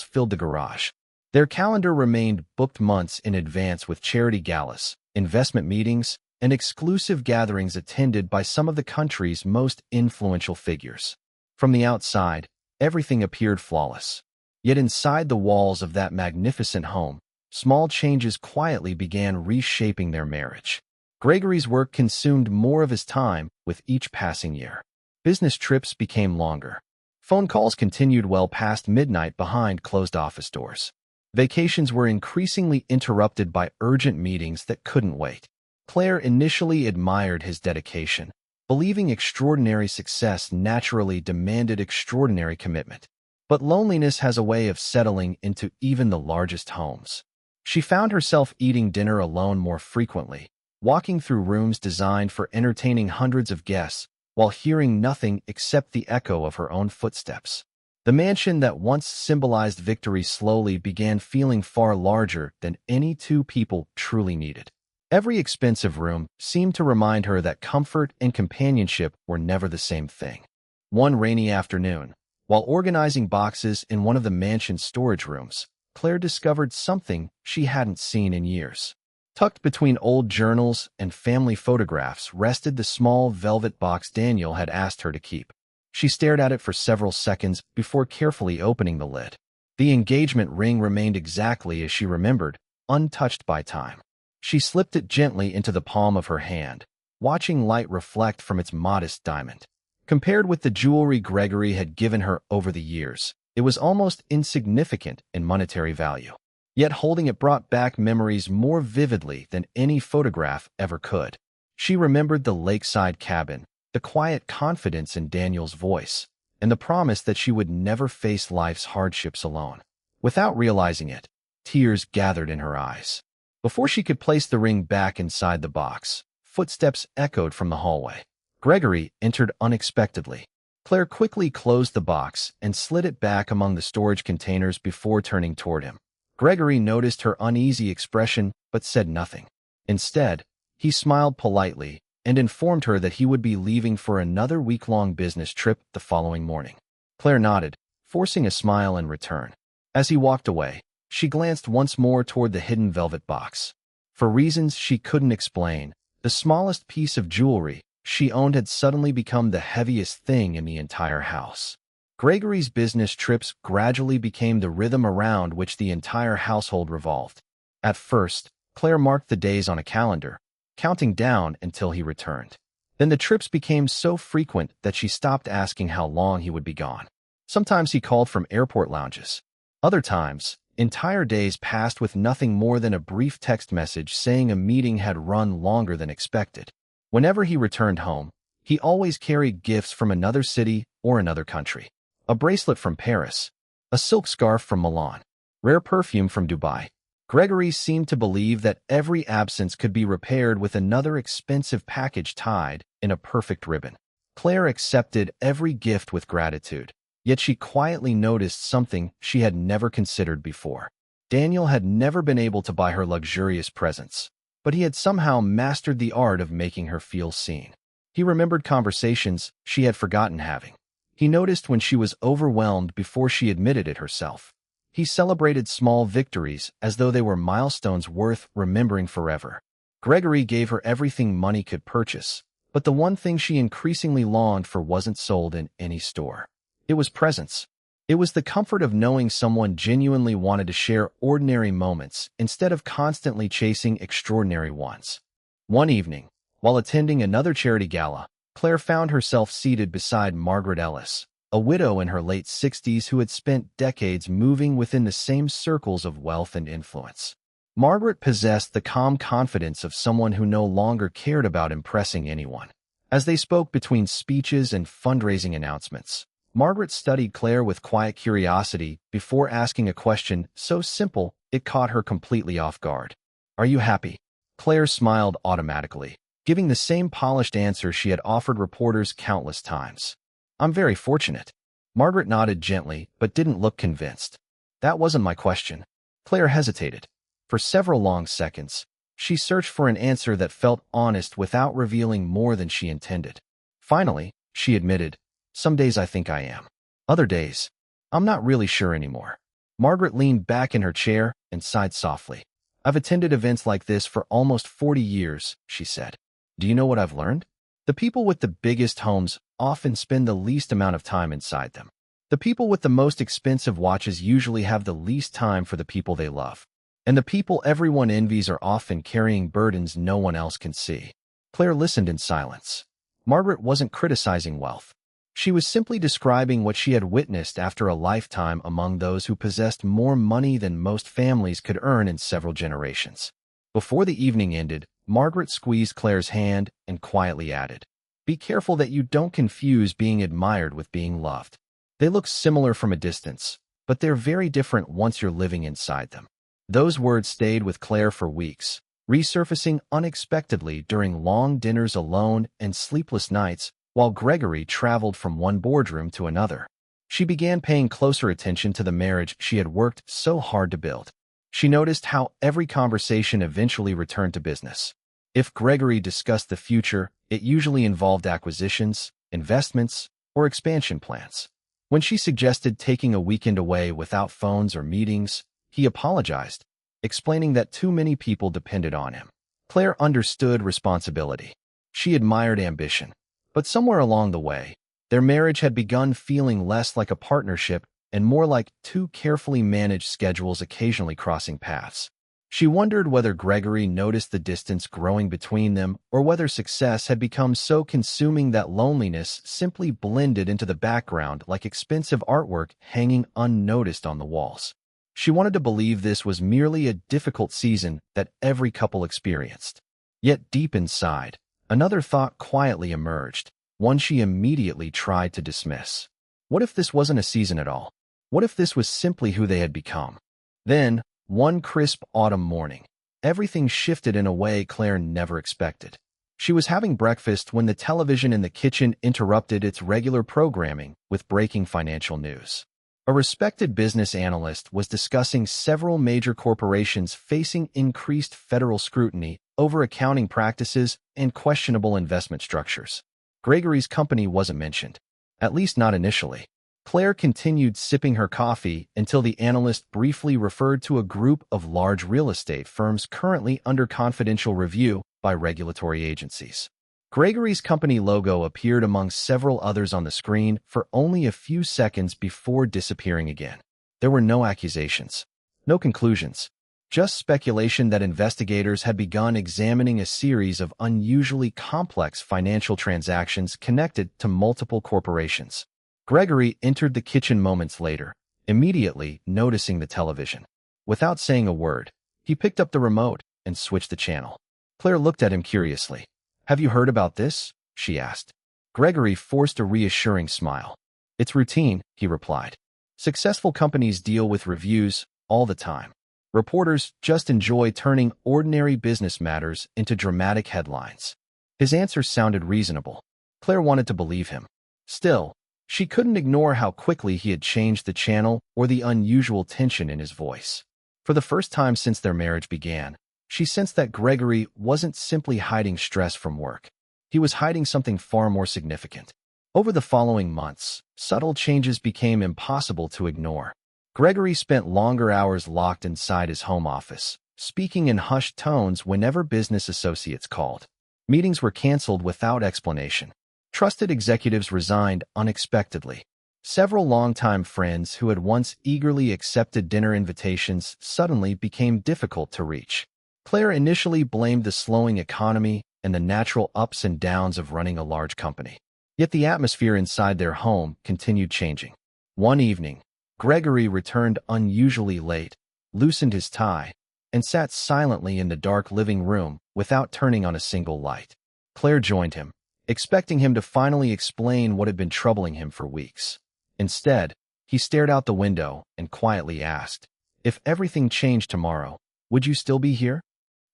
S1: filled the garage. Their calendar remained booked months in advance with charity galas, investment meetings, and exclusive gatherings attended by some of the country's most influential figures. From the outside, everything appeared flawless. Yet inside the walls of that magnificent home, small changes quietly began reshaping their marriage. Gregory's work consumed more of his time with each passing year. Business trips became longer. Phone calls continued well past midnight behind closed office doors. Vacations were increasingly interrupted by urgent meetings that couldn't wait. Claire initially admired his dedication, believing extraordinary success naturally demanded extraordinary commitment. But loneliness has a way of settling into even the largest homes. She found herself eating dinner alone more frequently, walking through rooms designed for entertaining hundreds of guests, while hearing nothing except the echo of her own footsteps. The mansion that once symbolized victory slowly began feeling far larger than any two people truly needed. Every expensive room seemed to remind her that comfort and companionship were never the same thing. One rainy afternoon, while organizing boxes in one of the mansion's storage rooms, Claire discovered something she hadn't seen in years. Tucked between old journals and family photographs rested the small velvet box Daniel had asked her to keep. She stared at it for several seconds before carefully opening the lid. The engagement ring remained exactly as she remembered, untouched by time. She slipped it gently into the palm of her hand, watching light reflect from its modest diamond. Compared with the jewelry Gregory had given her over the years, it was almost insignificant in monetary value. Yet holding it brought back memories more vividly than any photograph ever could. She remembered the lakeside cabin, the quiet confidence in Daniel's voice, and the promise that she would never face life's hardships alone. Without realizing it, tears gathered in her eyes. Before she could place the ring back inside the box, footsteps echoed from the hallway. Gregory entered unexpectedly. Claire quickly closed the box and slid it back among the storage containers before turning toward him. Gregory noticed her uneasy expression but said nothing. Instead, he smiled politely and informed her that he would be leaving for another week-long business trip the following morning. Claire nodded, forcing a smile in return. As he walked away, she glanced once more toward the hidden velvet box. For reasons she couldn't explain, the smallest piece of jewelry she owned had suddenly become the heaviest thing in the entire house. Gregory's business trips gradually became the rhythm around which the entire household revolved. At first, Claire marked the days on a calendar, counting down until he returned. Then the trips became so frequent that she stopped asking how long he would be gone. Sometimes he called from airport lounges. Other times, entire days passed with nothing more than a brief text message saying a meeting had run longer than expected. Whenever he returned home, he always carried gifts from another city or another country. A bracelet from Paris, a silk scarf from Milan, rare perfume from Dubai. Gregory seemed to believe that every absence could be repaired with another expensive package tied in a perfect ribbon. Claire accepted every gift with gratitude, yet she quietly noticed something she had never considered before. Daniel had never been able to buy her luxurious presents, but he had somehow mastered the art of making her feel seen. He remembered conversations she had forgotten having. He noticed when she was overwhelmed before she admitted it herself. He celebrated small victories as though they were milestones worth remembering forever. Gregory gave her everything money could purchase, but the one thing she increasingly longed for wasn't sold in any store. It was presence. It was the comfort of knowing someone genuinely wanted to share ordinary moments instead of constantly chasing extraordinary ones. One evening, while attending another charity gala, Claire found herself seated beside Margaret Ellis, a widow in her late 60s who had spent decades moving within the same circles of wealth and influence. Margaret possessed the calm confidence of someone who no longer cared about impressing anyone. As they spoke between speeches and fundraising announcements, Margaret studied Claire with quiet curiosity before asking a question so simple it caught her completely off guard. "Are you happy?" Claire smiled automatically, giving the same polished answer she had offered reporters countless times. "I'm very fortunate." Margaret nodded gently but didn't look convinced. "That wasn't my question." Claire hesitated. For several long seconds, she searched for an answer that felt honest without revealing more than she intended. Finally, she admitted, "Some days I think I am. Other days, I'm not really sure anymore." Margaret leaned back in her chair and sighed softly. "I've attended events like this for almost 40 years," she said. "Do you know what I've learned? The people with the biggest homes often spend the least amount of time inside them. The people with the most expensive watches usually have the least time for the people they love. And the people everyone envies are often carrying burdens no one else can see." Claire listened in silence. Margaret wasn't criticizing wealth. She was simply describing what she had witnessed after a lifetime among those who possessed more money than most families could earn in several generations. Before the evening ended, Margaret squeezed Claire's hand and quietly added, "Be careful that you don't confuse being admired with being loved. They look similar from a distance, but they're very different once you're living inside them." Those words stayed with Claire for weeks, resurfacing unexpectedly during long dinners alone and sleepless nights while Gregory traveled from one boardroom to another. She began paying closer attention to the marriage she had worked so hard to build. She noticed how every conversation eventually returned to business. If Gregory discussed the future, it usually involved acquisitions, investments, or expansion plans. When she suggested taking a weekend away without phones or meetings, he apologized, explaining that too many people depended on him. Claire understood responsibility. She admired ambition. But somewhere along the way, their marriage had begun feeling less like a partnership and more like two carefully managed schedules occasionally crossing paths. She wondered whether Gregory noticed the distance growing between them or whether success had become so consuming that loneliness simply blended into the background like expensive artwork hanging unnoticed on the walls. She wanted to believe this was merely a difficult season that every couple experienced. Yet deep inside, another thought quietly emerged, one she immediately tried to dismiss. What if this wasn't a season at all? What if this was simply who they had become? Then, one crisp autumn morning, everything shifted in a way Claire never expected. She was having breakfast when the television in the kitchen interrupted its regular programming with breaking financial news. A respected business analyst was discussing several major corporations facing increased federal scrutiny over accounting practices and questionable investment structures. Gregory's company wasn't mentioned, at least not initially. Claire continued sipping her coffee until the analyst briefly referred to a group of large real estate firms currently under confidential review by regulatory agencies. Gregory's company logo appeared among several others on the screen for only a few seconds before disappearing again. There were no accusations, no conclusions, just speculation that investigators had begun examining a series of unusually complex financial transactions connected to multiple corporations. Gregory entered the kitchen moments later, immediately noticing the television. Without saying a word, he picked up the remote and switched the channel. Claire looked at him curiously. "Have you heard about this?" she asked. Gregory forced a reassuring smile. "It's routine," he replied. "Successful companies deal with reviews all the time. Reporters just enjoy turning ordinary business matters into dramatic headlines." His answer sounded reasonable. Claire wanted to believe him. Still, she couldn't ignore how quickly he had changed the channel or the unusual tension in his voice. For the first time since their marriage began, she sensed that Gregory wasn't simply hiding stress from work. He was hiding something far more significant. Over the following months, subtle changes became impossible to ignore. Gregory spent longer hours locked inside his home office, speaking in hushed tones whenever business associates called. Meetings were canceled without explanation. Trusted executives resigned unexpectedly. Several longtime friends who had once eagerly accepted dinner invitations suddenly became difficult to reach. Claire initially blamed the slowing economy and the natural ups and downs of running a large company. Yet the atmosphere inside their home continued changing. One evening, Gregory returned unusually late, loosened his tie, and sat silently in the dark living room without turning on a single light. Claire joined him, expecting him to finally explain what had been troubling him for weeks. Instead, he stared out the window and quietly asked, "If everything changed tomorrow, would you still be here?"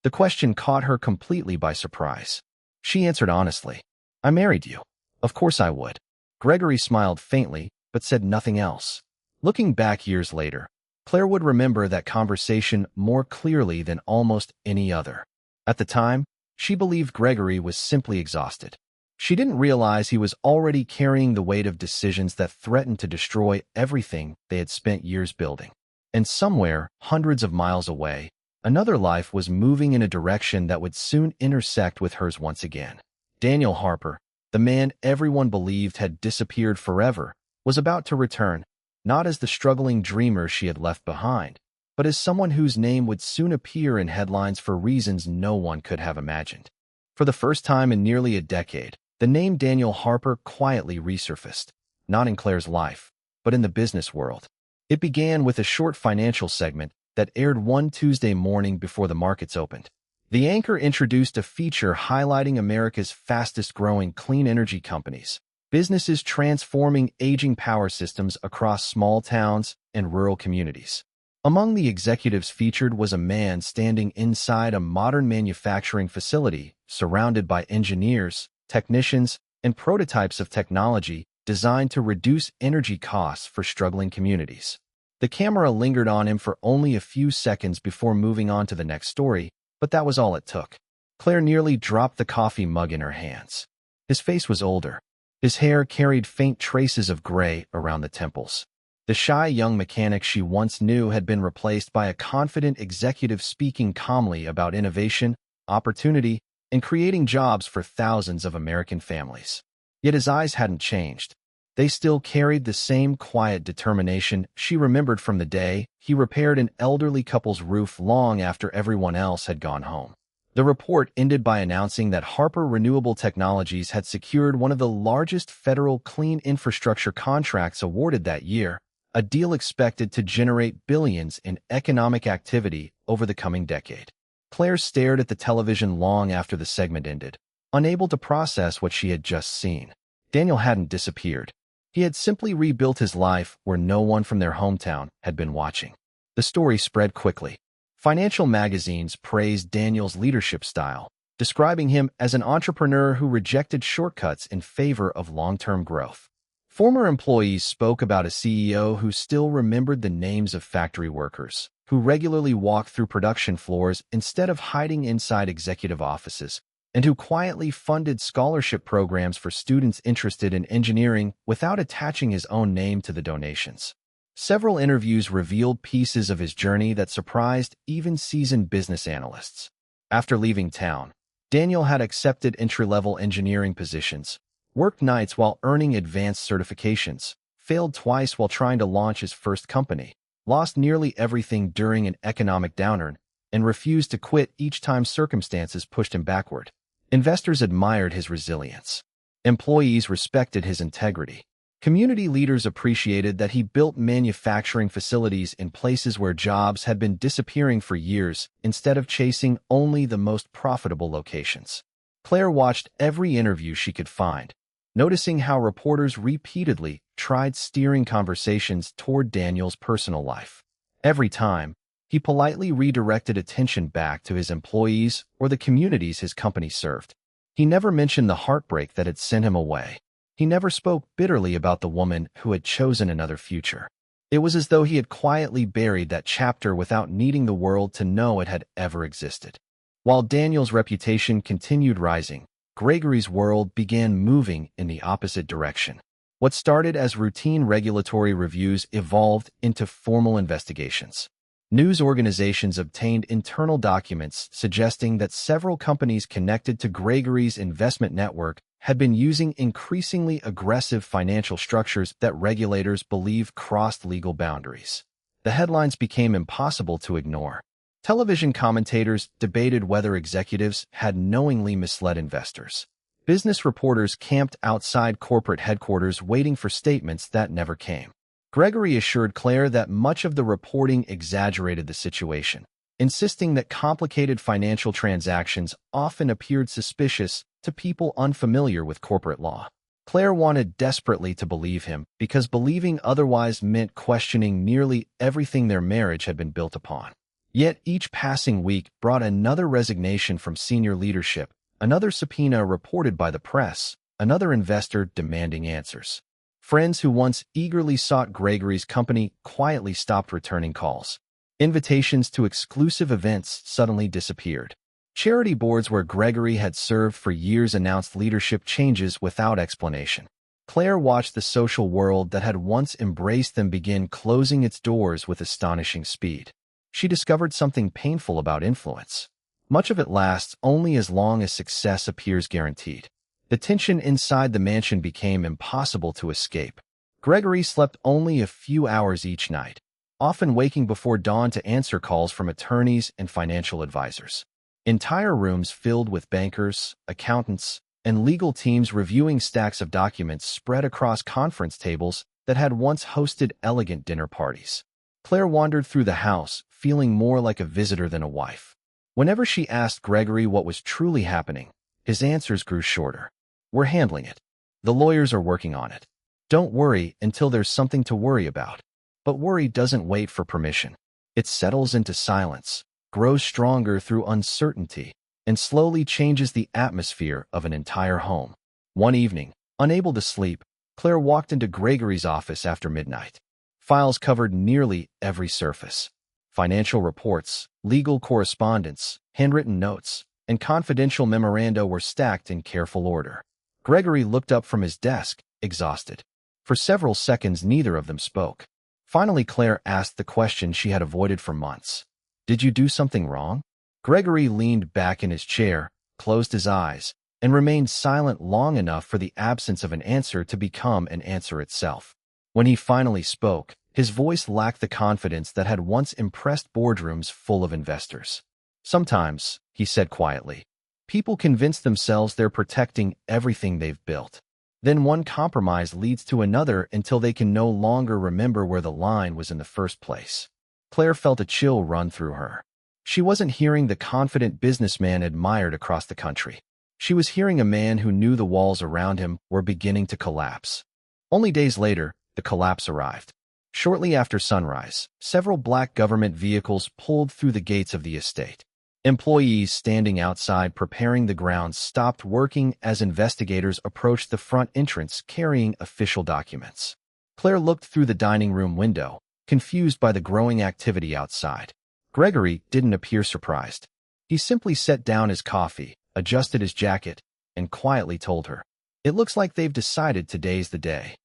S1: The question caught her completely by surprise. She answered honestly, "I married you. Of course I would." Gregory smiled faintly, but said nothing else. Looking back years later, Claire would remember that conversation more clearly than almost any other. At the time, she believed Gregory was simply exhausted. She didn't realize he was already carrying the weight of decisions that threatened to destroy everything they had spent years building. And somewhere, hundreds of miles away, another life was moving in a direction that would soon intersect with hers once again. Daniel Harper, the man everyone believed had disappeared forever, was about to return, not as the struggling dreamer she had left behind, but as someone whose name would soon appear in headlines for reasons no one could have imagined. For the first time in nearly a decade, the name Daniel Harper quietly resurfaced, not in Claire's life, but in the business world. It began with a short financial segment that aired one Tuesday morning before the markets opened. The anchor introduced a feature highlighting America's fastest-growing clean energy companies, businesses transforming aging power systems across small towns and rural communities. Among the executives featured was a man standing inside a modern manufacturing facility surrounded by engineers, technicians, and prototypes of technology designed to reduce energy costs for struggling communities. The camera lingered on him for only a few seconds before moving on to the next story, but that was all it took. Claire nearly dropped the coffee mug in her hands. His face was older. His hair carried faint traces of gray around the temples. The shy young mechanic she once knew had been replaced by a confident executive speaking calmly about innovation, opportunity, and creating jobs for thousands of American families. Yet his eyes hadn't changed. They still carried the same quiet determination she remembered from the day he repaired an elderly couple's roof long after everyone else had gone home. The report ended by announcing that Harper Renewable Technologies had secured one of the largest federal clean infrastructure contracts awarded that year, a deal expected to generate billions in economic activity over the coming decade. Claire stared at the television long after the segment ended, unable to process what she had just seen. Daniel hadn't disappeared. He had simply rebuilt his life where no one from their hometown had been watching. The story spread quickly. Financial magazines praised Daniel's leadership style, describing him as an entrepreneur who rejected shortcuts in favor of long-term growth. Former employees spoke about a CEO who still remembered the names of factory workers, who regularly walked through production floors instead of hiding inside executive offices, and who quietly funded scholarship programs for students interested in engineering without attaching his own name to the donations. Several interviews revealed pieces of his journey that surprised even seasoned business analysts. After leaving town, Daniel had accepted entry-level engineering positions, worked nights while earning advanced certifications, failed twice while trying to launch his first company, lost nearly everything during an economic downturn, and refused to quit each time circumstances pushed him backward. Investors admired his resilience. Employees respected his integrity. Community leaders appreciated that he built manufacturing facilities in places where jobs had been disappearing for years instead of chasing only the most profitable locations. Claire watched every interview she could find, noticing how reporters repeatedly tried steering conversations toward Daniel's personal life. Every time, he politely redirected attention back to his employees or the communities his company served. He never mentioned the heartbreak that had sent him away. He never spoke bitterly about the woman who had chosen another future. It was as though he had quietly buried that chapter without needing the world to know it had ever existed. While Daniel's reputation continued rising, Gregory's world began moving in the opposite direction. What started as routine regulatory reviews evolved into formal investigations. News organizations obtained internal documents suggesting that several companies connected to Gregory's investment network had been using increasingly aggressive financial structures that regulators believe crossed legal boundaries. The headlines became impossible to ignore. Television commentators debated whether executives had knowingly misled investors. Business reporters camped outside corporate headquarters waiting for statements that never came. Gregory assured Claire that much of the reporting exaggerated the situation, insisting that complicated financial transactions often appeared suspicious to people unfamiliar with corporate law. Claire wanted desperately to believe him because believing otherwise meant questioning nearly everything their marriage had been built upon. Yet each passing week brought another resignation from senior leadership, another subpoena reported by the press, another investor demanding answers. Friends who once eagerly sought Gregory's company quietly stopped returning calls. Invitations to exclusive events suddenly disappeared. Charity boards where Gregory had served for years announced leadership changes without explanation. Claire watched the social world that had once embraced them begin closing its doors with astonishing speed. She discovered something painful about influence. Much of it lasts only as long as success appears guaranteed. The tension inside the mansion became impossible to escape. Gregory slept only a few hours each night, often waking before dawn to answer calls from attorneys and financial advisors. Entire rooms filled with bankers, accountants, and legal teams reviewing stacks of documents spread across conference tables that had once hosted elegant dinner parties. Claire wandered through the house, feeling more like a visitor than a wife. Whenever she asked Gregory what was truly happening, his answers grew shorter. "We're handling it. The lawyers are working on it. Don't worry until there's something to worry about." But worry doesn't wait for permission. It settles into silence, grows stronger through uncertainty, and slowly changes the atmosphere of an entire home. One evening, unable to sleep, Claire walked into Gregory's office after midnight. Files covered nearly every surface. Financial reports, legal correspondence, handwritten notes, and confidential memoranda were stacked in careful order. Gregory looked up from his desk, exhausted. For several seconds, neither of them spoke. Finally, Claire asked the question she had avoided for months. "Did you do something wrong?" Gregory leaned back in his chair, closed his eyes, and remained silent long enough for the absence of an answer to become an answer itself. When he finally spoke, his voice lacked the confidence that had once impressed boardrooms full of investors. "Sometimes," he said quietly, "people convince themselves they're protecting everything they've built. Then one compromise leads to another until they can no longer remember where the line was in the first place." Claire felt a chill run through her. She wasn't hearing the confident businessman admired across the country. She was hearing a man who knew the walls around him were beginning to collapse. Only days later, the collapse arrived. Shortly after sunrise, several black government vehicles pulled through the gates of the estate. Employees standing outside preparing the grounds stopped working as investigators approached the front entrance carrying official documents. Claire looked through the dining room window, confused by the growing activity outside. Gregory didn't appear surprised. He simply set down his coffee, adjusted his jacket, and quietly told her, "It looks like they've decided today's the day."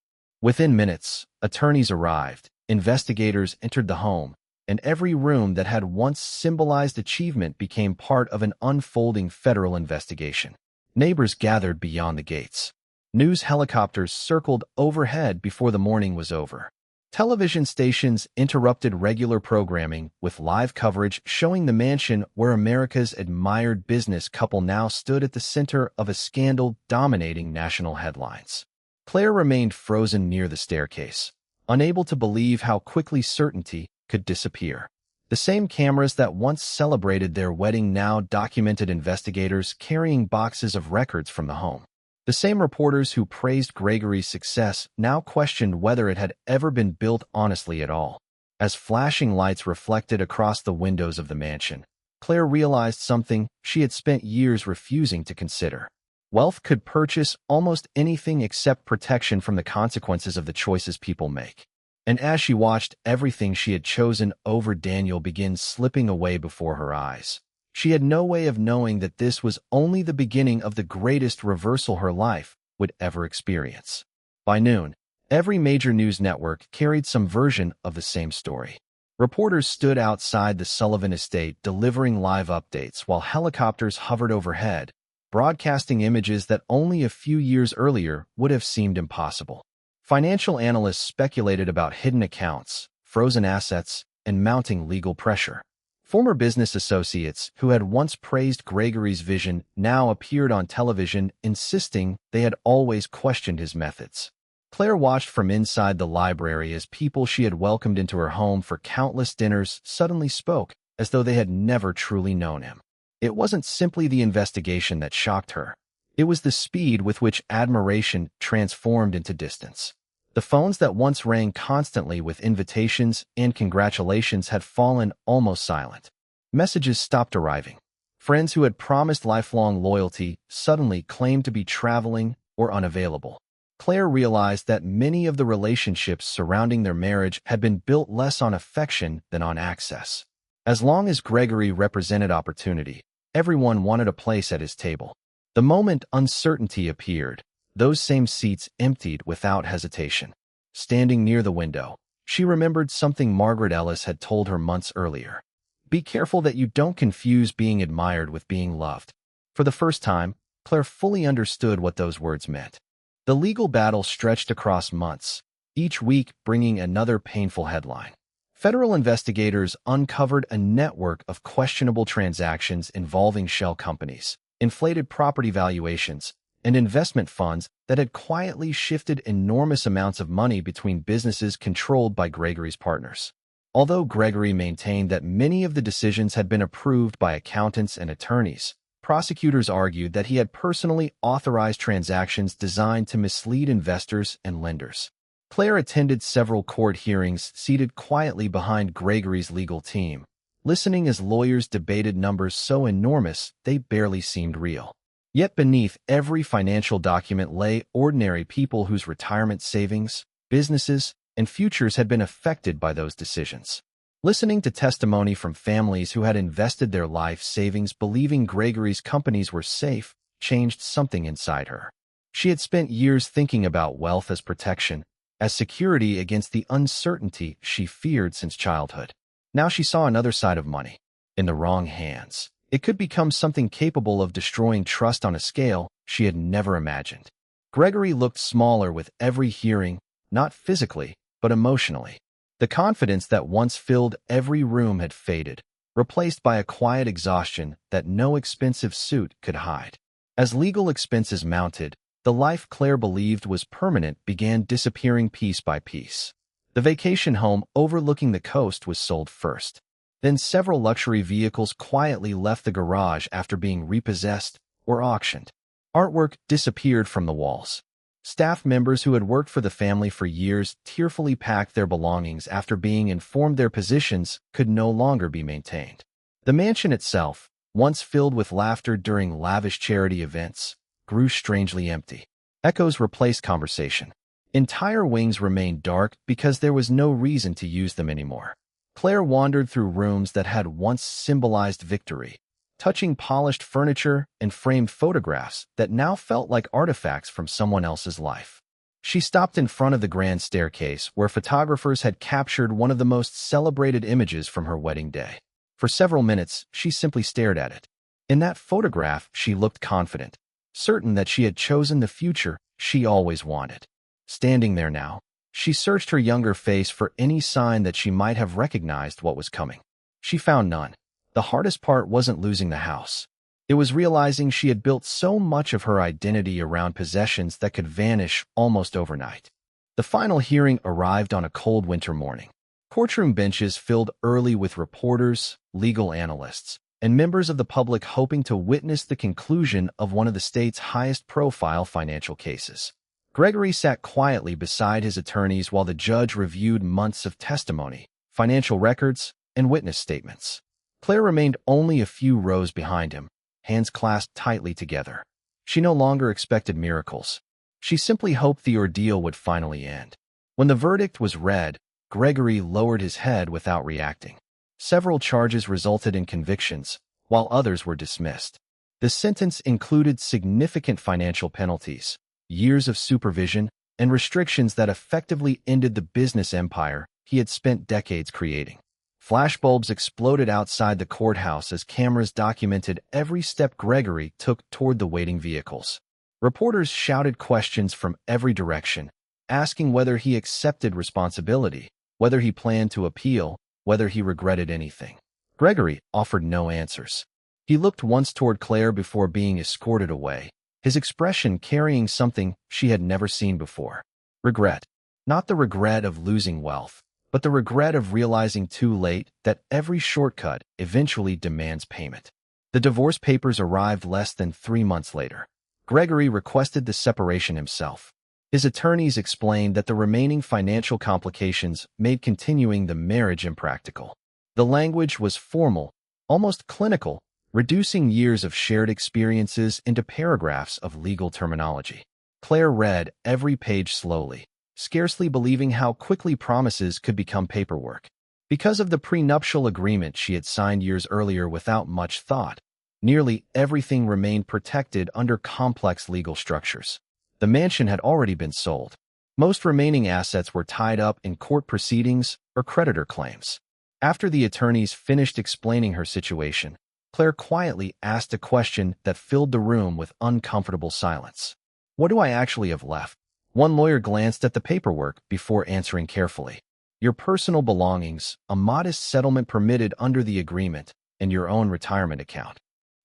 S1: Within minutes, attorneys arrived, investigators entered the home, and every room that had once symbolized achievement became part of an unfolding federal investigation. Neighbors gathered beyond the gates. News helicopters circled overhead before the morning was over. Television stations interrupted regular programming with live coverage showing the mansion where America's admired business couple now stood at the center of a scandal dominating national headlines. Claire remained frozen near the staircase, unable to believe how quickly certainty could disappear. The same cameras that once celebrated their wedding now documented investigators carrying boxes of records from the home. The same reporters who praised Gregory's success now questioned whether it had ever been built honestly at all. As flashing lights reflected across the windows of the mansion, Claire realized something she had spent years refusing to consider. Wealth could purchase almost anything except protection from the consequences of the choices people make. And as she watched everything she had chosen over Daniel begin slipping away before her eyes, she had no way of knowing that this was only the beginning of the greatest reversal her life would ever experience. By noon, every major news network carried some version of the same story. Reporters stood outside the Sullivan estate delivering live updates while helicopters hovered overhead, broadcasting images that only a few years earlier would have seemed impossible. Financial analysts speculated about hidden accounts, frozen assets, and mounting legal pressure. Former business associates who had once praised Gregory's vision now appeared on television insisting they had always questioned his methods. Claire watched from inside the library as people she had welcomed into her home for countless dinners suddenly spoke as though they had never truly known him. It wasn't simply the investigation that shocked her. It was the speed with which admiration transformed into distance. The phones that once rang constantly with invitations and congratulations had fallen almost silent. Messages stopped arriving. Friends who had promised lifelong loyalty suddenly claimed to be traveling or unavailable. Claire realized that many of the relationships surrounding their marriage had been built less on affection than on access. As long as Gregory represented opportunity, everyone wanted a place at his table. The moment uncertainty appeared, those same seats emptied without hesitation. Standing near the window, she remembered something Margaret Ellis had told her months earlier. Be careful that you don't confuse being admired with being loved. For the first time, Claire fully understood what those words meant. The legal battle stretched across months, each week bringing another painful headline. Federal investigators uncovered a network of questionable transactions involving shell companies, inflated property valuations, and investment funds that had quietly shifted enormous amounts of money between businesses controlled by Gregory's partners. Although Gregory maintained that many of the decisions had been approved by accountants and attorneys, prosecutors argued that he had personally authorized transactions designed to mislead investors and lenders. Claire attended several court hearings seated quietly behind Gregory's legal team, listening as lawyers debated numbers so enormous they barely seemed real. Yet beneath every financial document lay ordinary people whose retirement savings, businesses, and futures had been affected by those decisions. Listening to testimony from families who had invested their life savings believing Gregory's companies were safe changed something inside her. She had spent years thinking about wealth as protection, as security against the uncertainty she feared since childhood. Now she saw another side of money. In the wrong hands, it could become something capable of destroying trust on a scale she had never imagined. Gregory looked smaller with every hearing, not physically, but emotionally. The confidence that once filled every room had faded, replaced by a quiet exhaustion that no expensive suit could hide. As legal expenses mounted, the life Claire believed was permanent began disappearing piece by piece. The vacation home overlooking the coast was sold first. Then several luxury vehicles quietly left the garage after being repossessed or auctioned. Artwork disappeared from the walls. Staff members who had worked for the family for years tearfully packed their belongings after being informed their positions could no longer be maintained. The mansion itself, once filled with laughter during lavish charity events, grew strangely empty. Echoes replaced conversation. Entire wings remained dark because there was no reason to use them anymore. Claire wandered through rooms that had once symbolized victory, touching polished furniture and framed photographs that now felt like artifacts from someone else's life. She stopped in front of the grand staircase where photographers had captured one of the most celebrated images from her wedding day. For several minutes, she simply stared at it. In that photograph, she looked confident, certain that she had chosen the future she always wanted. Standing there now, she searched her younger face for any sign that she might have recognized what was coming. She found none. The hardest part wasn't losing the house. It was realizing she had built so much of her identity around possessions that could vanish almost overnight. The final hearing arrived on a cold winter morning. Courtroom benches filled early with reporters, legal analysts, and members of the public hoping to witness the conclusion of one of the state's highest-profile financial cases. Gregory sat quietly beside his attorneys while the judge reviewed months of testimony, financial records, and witness statements. Claire remained only a few rows behind him, hands clasped tightly together. She no longer expected miracles. She simply hoped the ordeal would finally end. When the verdict was read, Gregory lowered his head without reacting. Several charges resulted in convictions, while others were dismissed. The sentence included significant financial penalties, years of supervision, and restrictions that effectively ended the business empire he had spent decades creating. Flashbulbs exploded outside the courthouse as cameras documented every step Gregory took toward the waiting vehicles. Reporters shouted questions from every direction, asking whether he accepted responsibility, whether he planned to appeal, whether he regretted anything. Gregory offered no answers. He looked once toward Claire before being escorted away, his expression carrying something she had never seen before. Regret. Not the regret of losing wealth, but the regret of realizing too late that every shortcut eventually demands payment. The divorce papers arrived less than 3 months later. Gregory requested the separation himself. His attorneys explained that the remaining financial complications made continuing the marriage impractical. The language was formal, almost clinical, reducing years of shared experiences into paragraphs of legal terminology. Claire read every page slowly, scarcely believing how quickly promises could become paperwork. Because of the prenuptial agreement she had signed years earlier without much thought, nearly everything remained protected under complex legal structures. The mansion had already been sold. Most remaining assets were tied up in court proceedings or creditor claims. After the attorneys finished explaining her situation, Claire quietly asked a question that filled the room with uncomfortable silence. What do I actually have left? One lawyer glanced at the paperwork before answering carefully. Your personal belongings, a modest settlement permitted under the agreement, and your own retirement account.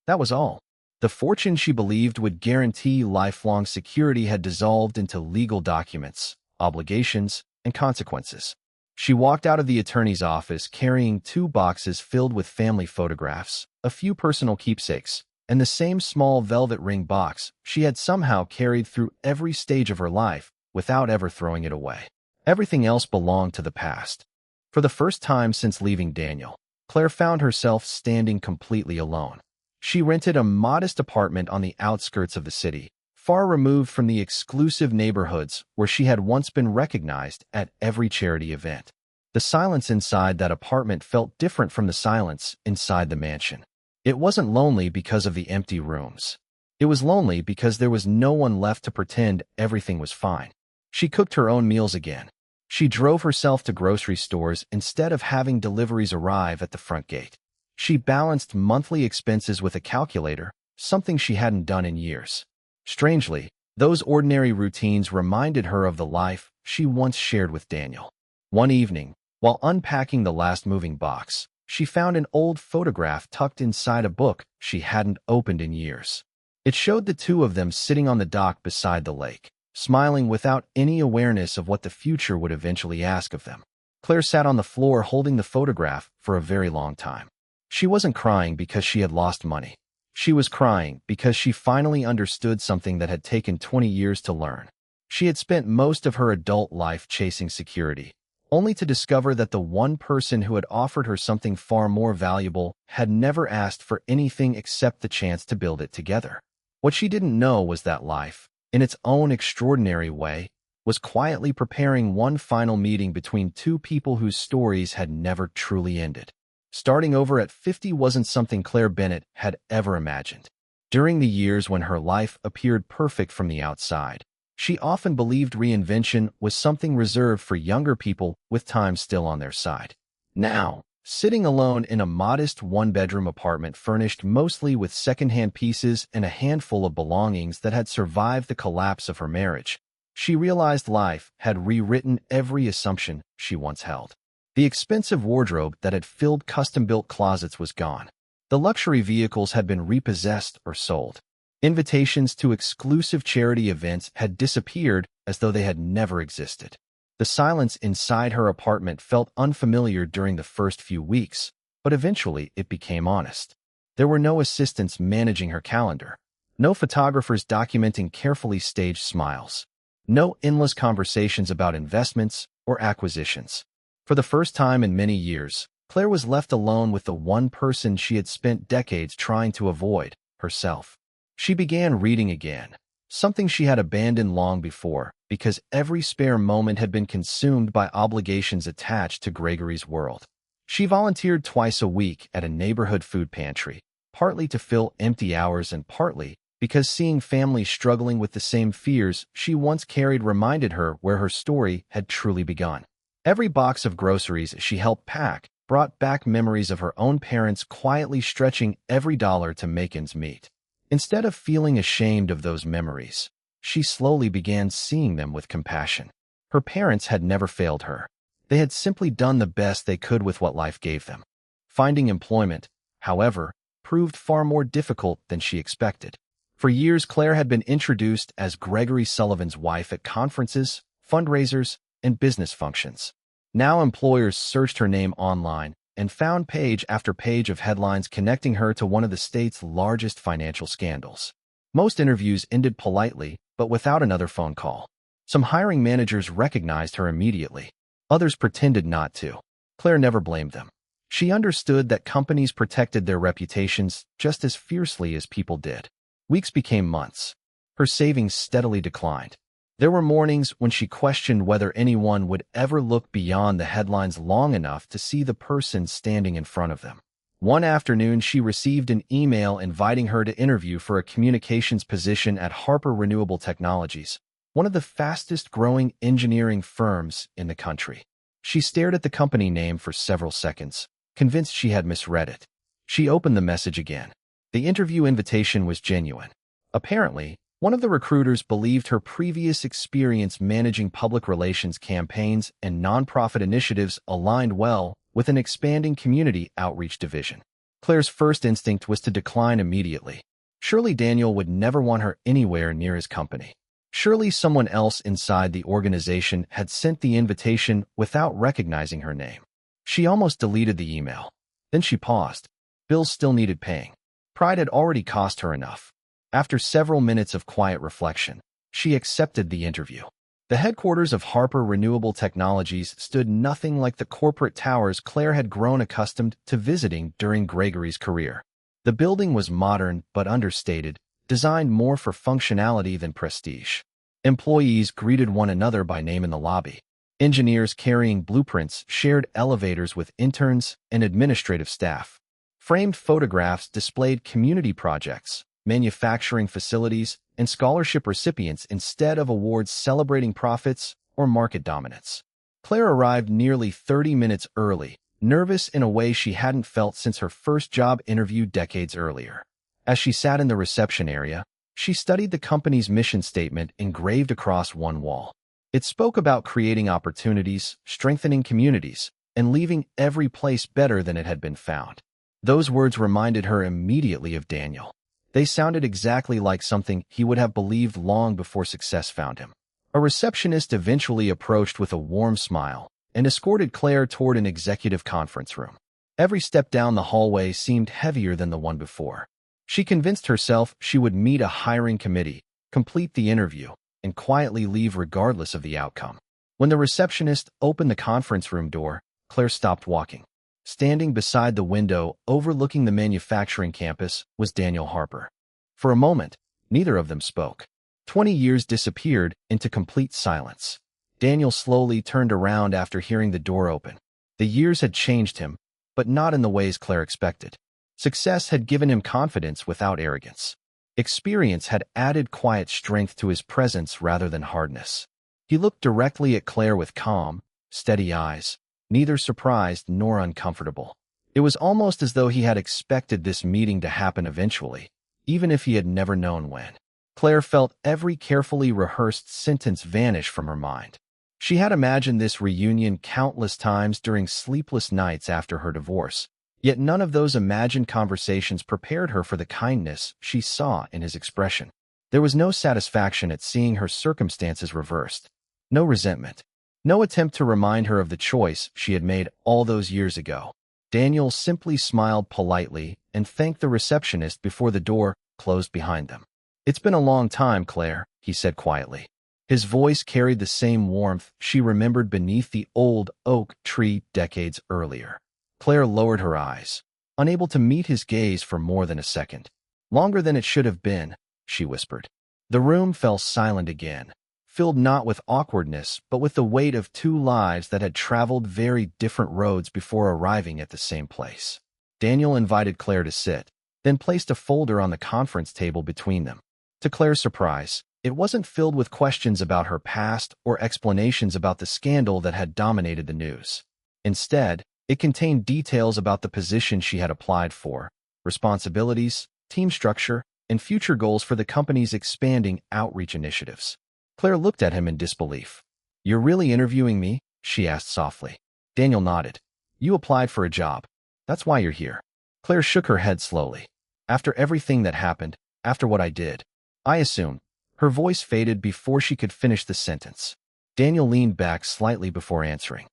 S1: That was all. The fortune she believed would guarantee lifelong security had dissolved into legal documents, obligations, and consequences. She walked out of the attorney's office carrying 2 boxes filled with family photographs, a few personal keepsakes, and the same small velvet ring box she had somehow carried through every stage of her life without ever throwing it away. Everything else belonged to the past. For the first time since leaving Daniel, Claire found herself standing completely alone. She rented a modest apartment on the outskirts of the city, far removed from the exclusive neighborhoods where she had once been recognized at every charity event. The silence inside that apartment felt different from the silence inside the mansion. It wasn't lonely because of the empty rooms. It was lonely because there was no one left to pretend everything was fine. She cooked her own meals again. She drove herself to grocery stores instead of having deliveries arrive at the front gate. She balanced monthly expenses with a calculator, something she hadn't done in years. Strangely, those ordinary routines reminded her of the life she once shared with Daniel. One evening, while unpacking the last moving box, she found an old photograph tucked inside a book she hadn't opened in years. It showed the two of them sitting on the dock beside the lake, smiling without any awareness of what the future would eventually ask of them. Claire sat on the floor holding the photograph for a very long time. She wasn't crying because she had lost money. She was crying because she finally understood something that had taken 20 years to learn. She had spent most of her adult life chasing security, only to discover that the one person who had offered her something far more valuable had never asked for anything except the chance to build it together. What she didn't know was that life, in its own extraordinary way, was quietly preparing one final meeting between two people whose stories had never truly ended. Starting over at 50 wasn't something Claire Bennett had ever imagined. During the years when her life appeared perfect from the outside, she often believed reinvention was something reserved for younger people with time still on their side. Now, sitting alone in a modest one-bedroom apartment furnished mostly with second-hand pieces and a handful of belongings that had survived the collapse of her marriage, she realized life had rewritten every assumption she once held. The expensive wardrobe that had filled custom-built closets was gone. The luxury vehicles had been repossessed or sold. Invitations to exclusive charity events had disappeared as though they had never existed. The silence inside her apartment felt unfamiliar during the first few weeks, but eventually it became honest. There were no assistants managing her calendar, no photographers documenting carefully staged smiles, no endless conversations about investments or acquisitions. For the first time in many years, Claire was left alone with the one person she had spent decades trying to avoid, herself. She began reading again, something she had abandoned long before, because every spare moment had been consumed by obligations attached to Gregory's world. She volunteered twice a week at a neighborhood food pantry, partly to fill empty hours and partly because seeing families struggling with the same fears she once carried reminded her where her story had truly begun. Every box of groceries she helped pack brought back memories of her own parents quietly stretching every dollar to make ends meet. Instead of feeling ashamed of those memories, she slowly began seeing them with compassion. Her parents had never failed her. They had simply done the best they could with what life gave them. Finding employment, however, proved far more difficult than she expected. For years, Claire had been introduced as Gregory Sullivan's wife at conferences, fundraisers, and business functions. Now employers searched her name online and found page after page of headlines connecting her to one of the state's largest financial scandals. Most interviews ended politely, but without another phone call. Some hiring managers recognized her immediately. Others pretended not to. Claire never blamed them. She understood that companies protected their reputations just as fiercely as people did. Weeks became months. Her savings steadily declined. There were mornings when she questioned whether anyone would ever look beyond the headlines long enough to see the person standing in front of them. One afternoon, she received an email inviting her to interview for a communications position at Harper Renewable Technologies, one of the fastest-growing engineering firms in the country. She stared at the company name for several seconds, convinced she had misread it. She opened the message again. The interview invitation was genuine. Apparently, one of the recruiters believed her previous experience managing public relations campaigns and nonprofit initiatives aligned well with an expanding community outreach division. Claire's first instinct was to decline immediately. Surely Daniel would never want her anywhere near his company. Surely someone else inside the organization had sent the invitation without recognizing her name. She almost deleted the email. Then she paused. Bills still needed paying. Pride had already cost her enough. After several minutes of quiet reflection, she accepted the interview. The headquarters of Harper Renewable Technologies stood nothing like the corporate towers Claire had grown accustomed to visiting during Gregory's career. The building was modern but understated, designed more for functionality than prestige. Employees greeted one another by name in the lobby. Engineers carrying blueprints shared elevators with interns and administrative staff. Framed photographs displayed community projects, manufacturing facilities, and scholarship recipients instead of awards celebrating profits or market dominance. Claire arrived nearly 30 minutes early, nervous in a way she hadn't felt since her first job interview decades earlier. As she sat in the reception area, she studied the company's mission statement engraved across one wall. It spoke about creating opportunities, strengthening communities, and leaving every place better than it had been found. Those words reminded her immediately of Daniel. They sounded exactly like something he would have believed long before success found him. A receptionist eventually approached with a warm smile and escorted Claire toward an executive conference room. Every step down the hallway seemed heavier than the one before. She convinced herself she would meet a hiring committee, complete the interview, and quietly leave regardless of the outcome. When the receptionist opened the conference room door, Claire stopped walking. Standing beside the window overlooking the manufacturing campus was Daniel Harper. For a moment, neither of them spoke. 20 years disappeared into complete silence. Daniel slowly turned around after hearing the door open. The years had changed him, but not in the ways Claire expected. Success had given him confidence without arrogance. Experience had added quiet strength to his presence rather than hardness. He looked directly at Claire with calm, steady eyes, neither surprised nor uncomfortable. It was almost as though he had expected this meeting to happen eventually, even if he had never known when. Claire felt every carefully rehearsed sentence vanish from her mind. She had imagined this reunion countless times during sleepless nights after her divorce, yet none of those imagined conversations prepared her for the kindness she saw in his expression. There was no satisfaction at seeing her circumstances reversed, no resentment, no attempt to remind her of the choice she had made all those years ago. Daniel simply smiled politely and thanked the receptionist before the door closed behind them. "It's been a long time, Claire," he said quietly. His voice carried the same warmth she remembered beneath the old oak tree decades earlier. Claire lowered her eyes, unable to meet his gaze for more than a second. "Longer than it should have been," she whispered. The room fell silent again, filled not with awkwardness but with the weight of two lives that had traveled very different roads before arriving at the same place. Daniel invited Claire to sit, then placed a folder on the conference table between them. To Claire's surprise, it wasn't filled with questions about her past or explanations about the scandal that had dominated the news. Instead, it contained details about the position she had applied for, responsibilities, team structure, and future goals for the company's expanding outreach initiatives. Claire looked at him in disbelief. "You're really interviewing me?" she asked softly. Daniel nodded. "You applied for a job. That's why you're here." Claire shook her head slowly. "After everything that happened, after what I did, I assumed." Her voice faded before she could finish the sentence. Daniel leaned back slightly before answering.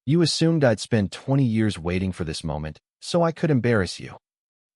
S1: "You assumed I'd spend 20 years waiting for this moment, so I could embarrass you."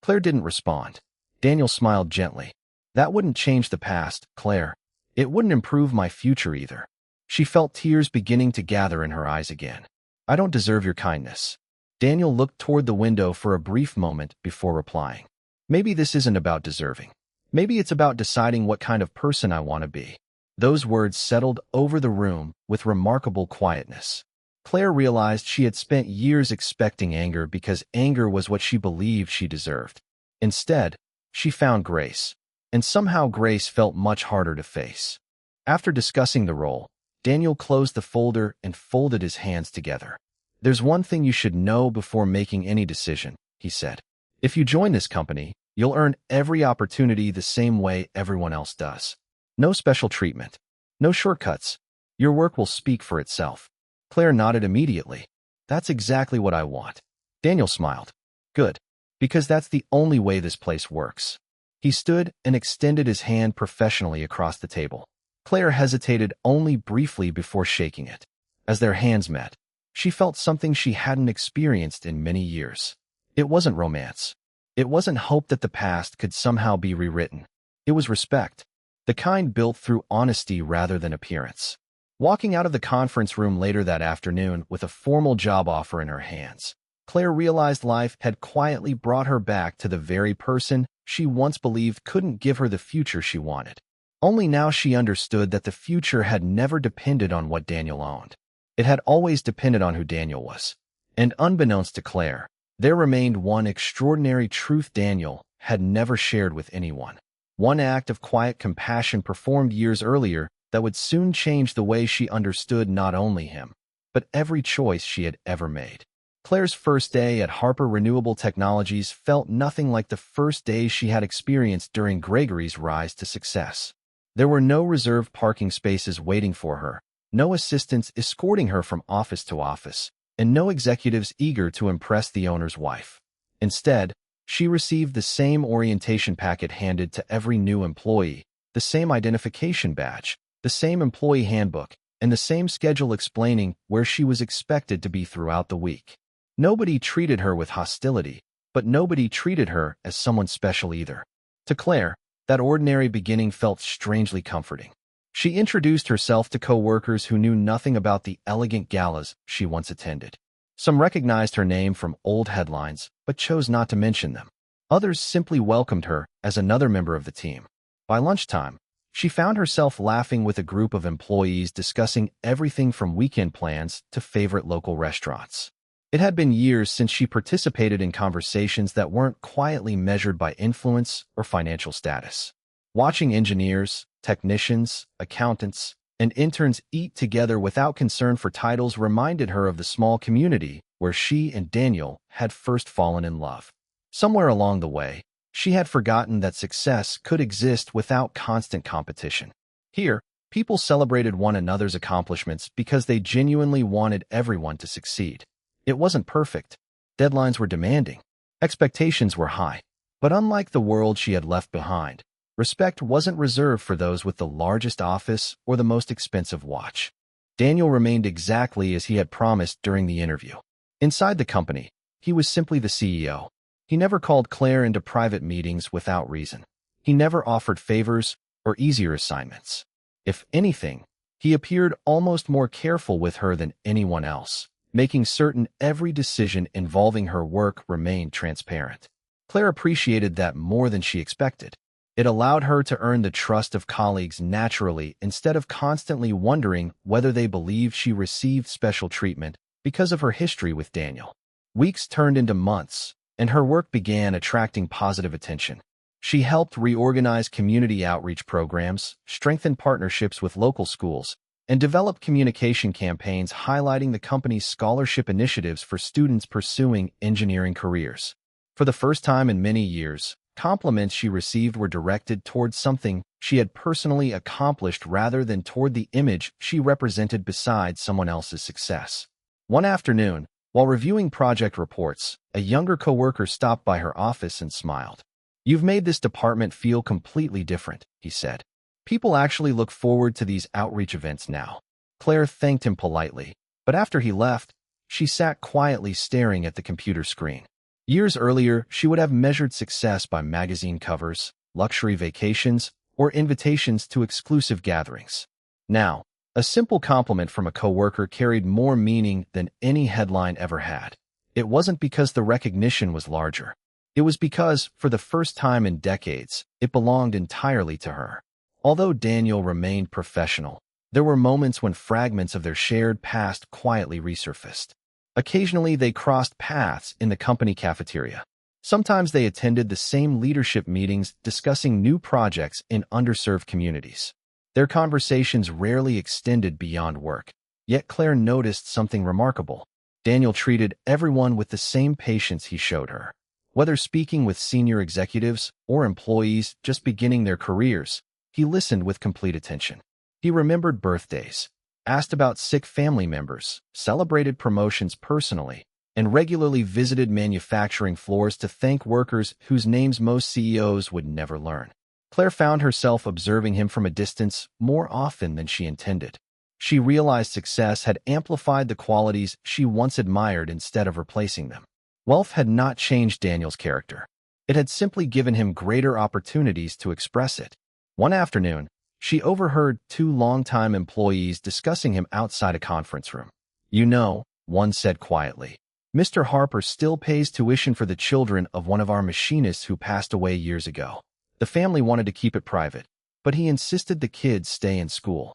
S1: Claire didn't respond. Daniel smiled gently. "That wouldn't change the past, Claire. It wouldn't improve my future either." She felt tears beginning to gather in her eyes again. "I don't deserve your kindness." Daniel looked toward the window for a brief moment before replying. "Maybe this isn't about deserving. Maybe it's about deciding what kind of person I want to be." Those words settled over the room with remarkable quietness. Claire realized she had spent years expecting anger because anger was what she believed she deserved. Instead, she found grace, and somehow grace felt much harder to face. After discussing the role, Daniel closed the folder and folded his hands together. "There's one thing you should know before making any decision," he said. "If you join this company, you'll earn every opportunity the same way everyone else does. No special treatment. No shortcuts. Your work will speak for itself." Claire nodded immediately. "That's exactly what I want." Daniel smiled. "Good. Because that's the only way this place works." He stood and extended his hand professionally across the table. Claire hesitated only briefly before shaking it. As their hands met, she felt something she hadn't experienced in many years. It wasn't romance. It wasn't hope that the past could somehow be rewritten. It was respect, the kind built through honesty rather than appearance. Walking out of the conference room later that afternoon with a formal job offer in her hands, Claire realized life had quietly brought her back to the very person she once believed couldn't give her the future she wanted. Only now she understood that the future had never depended on what Daniel owned. It had always depended on who Daniel was. And unbeknownst to Claire, there remained one extraordinary truth Daniel had never shared with anyone. One act of quiet compassion performed years earlier that would soon change the way she understood not only him, but every choice she had ever made. Claire's first day at Harper Renewable Technologies felt nothing like the first days she had experienced during Gregory's rise to success. There were no reserved parking spaces waiting for her, no assistants escorting her from office to office, and no executives eager to impress the owner's wife. Instead, she received the same orientation packet handed to every new employee, the same identification badge, the same employee handbook, and the same schedule explaining where she was expected to be throughout the week. Nobody treated her with hostility, but nobody treated her as someone special either. To Claire, that ordinary beginning felt strangely comforting. She introduced herself to co-workers who knew nothing about the elegant galas she once attended. Some recognized her name from old headlines, but chose not to mention them. Others simply welcomed her as another member of the team. By lunchtime, she found herself laughing with a group of employees discussing everything from weekend plans to favorite local restaurants. It had been years since she participated in conversations that weren't quietly measured by influence or financial status. Watching engineers, technicians, accountants, and interns eat together without concern for titles reminded her of the small community where she and Daniel had first fallen in love. Somewhere along the way, she had forgotten that success could exist without constant competition. Here, people celebrated one another's accomplishments because they genuinely wanted everyone to succeed. It wasn't perfect. Deadlines were demanding. Expectations were high. But unlike the world she had left behind, respect wasn't reserved for those with the largest office or the most expensive watch. Daniel remained exactly as he had promised during the interview. Inside the company, he was simply the CEO. He never called Claire into private meetings without reason. He never offered favors or easier assignments. If anything, he appeared almost more careful with her than anyone else, making certain every decision involving her work remained transparent. Claire appreciated that more than she expected. It allowed her to earn the trust of colleagues naturally instead of constantly wondering whether they believed she received special treatment because of her history with Daniel. Weeks turned into months, and her work began attracting positive attention. She helped reorganize community outreach programs, strengthen partnerships with local schools, and develop communication campaigns highlighting the company's scholarship initiatives for students pursuing engineering careers. For the first time in many years, compliments she received were directed towards something she had personally accomplished rather than toward the image she represented beside someone else's success. One afternoon, while reviewing project reports, a younger coworker stopped by her office and smiled. "You've made this department feel completely different," he said. "People actually look forward to these outreach events now." Claire thanked him politely, but after he left, she sat quietly staring at the computer screen. Years earlier, she would have measured success by magazine covers, luxury vacations, or invitations to exclusive gatherings. Now, a simple compliment from a coworker carried more meaning than any headline ever had. It wasn't because the recognition was larger. It was because, for the first time in decades, it belonged entirely to her. Although Daniel remained professional, there were moments when fragments of their shared past quietly resurfaced. Occasionally, they crossed paths in the company cafeteria. Sometimes they attended the same leadership meetings discussing new projects in underserved communities. Their conversations rarely extended beyond work. Yet Claire noticed something remarkable. Daniel treated everyone with the same patience he showed her. Whether speaking with senior executives or employees just beginning their careers, he listened with complete attention. He remembered birthdays, asked about sick family members, celebrated promotions personally, and regularly visited manufacturing floors to thank workers whose names most CEOs would never learn. Claire found herself observing him from a distance more often than she intended. She realized success had amplified the qualities she once admired instead of replacing them. Wealth had not changed Daniel's character. It had simply given him greater opportunities to express it. One afternoon, she overheard two longtime employees discussing him outside a conference room. "You know," one said quietly, "Mr. Harper still pays tuition for the children of one of our machinists who passed away years ago. The family wanted to keep it private, but he insisted the kids stay in school."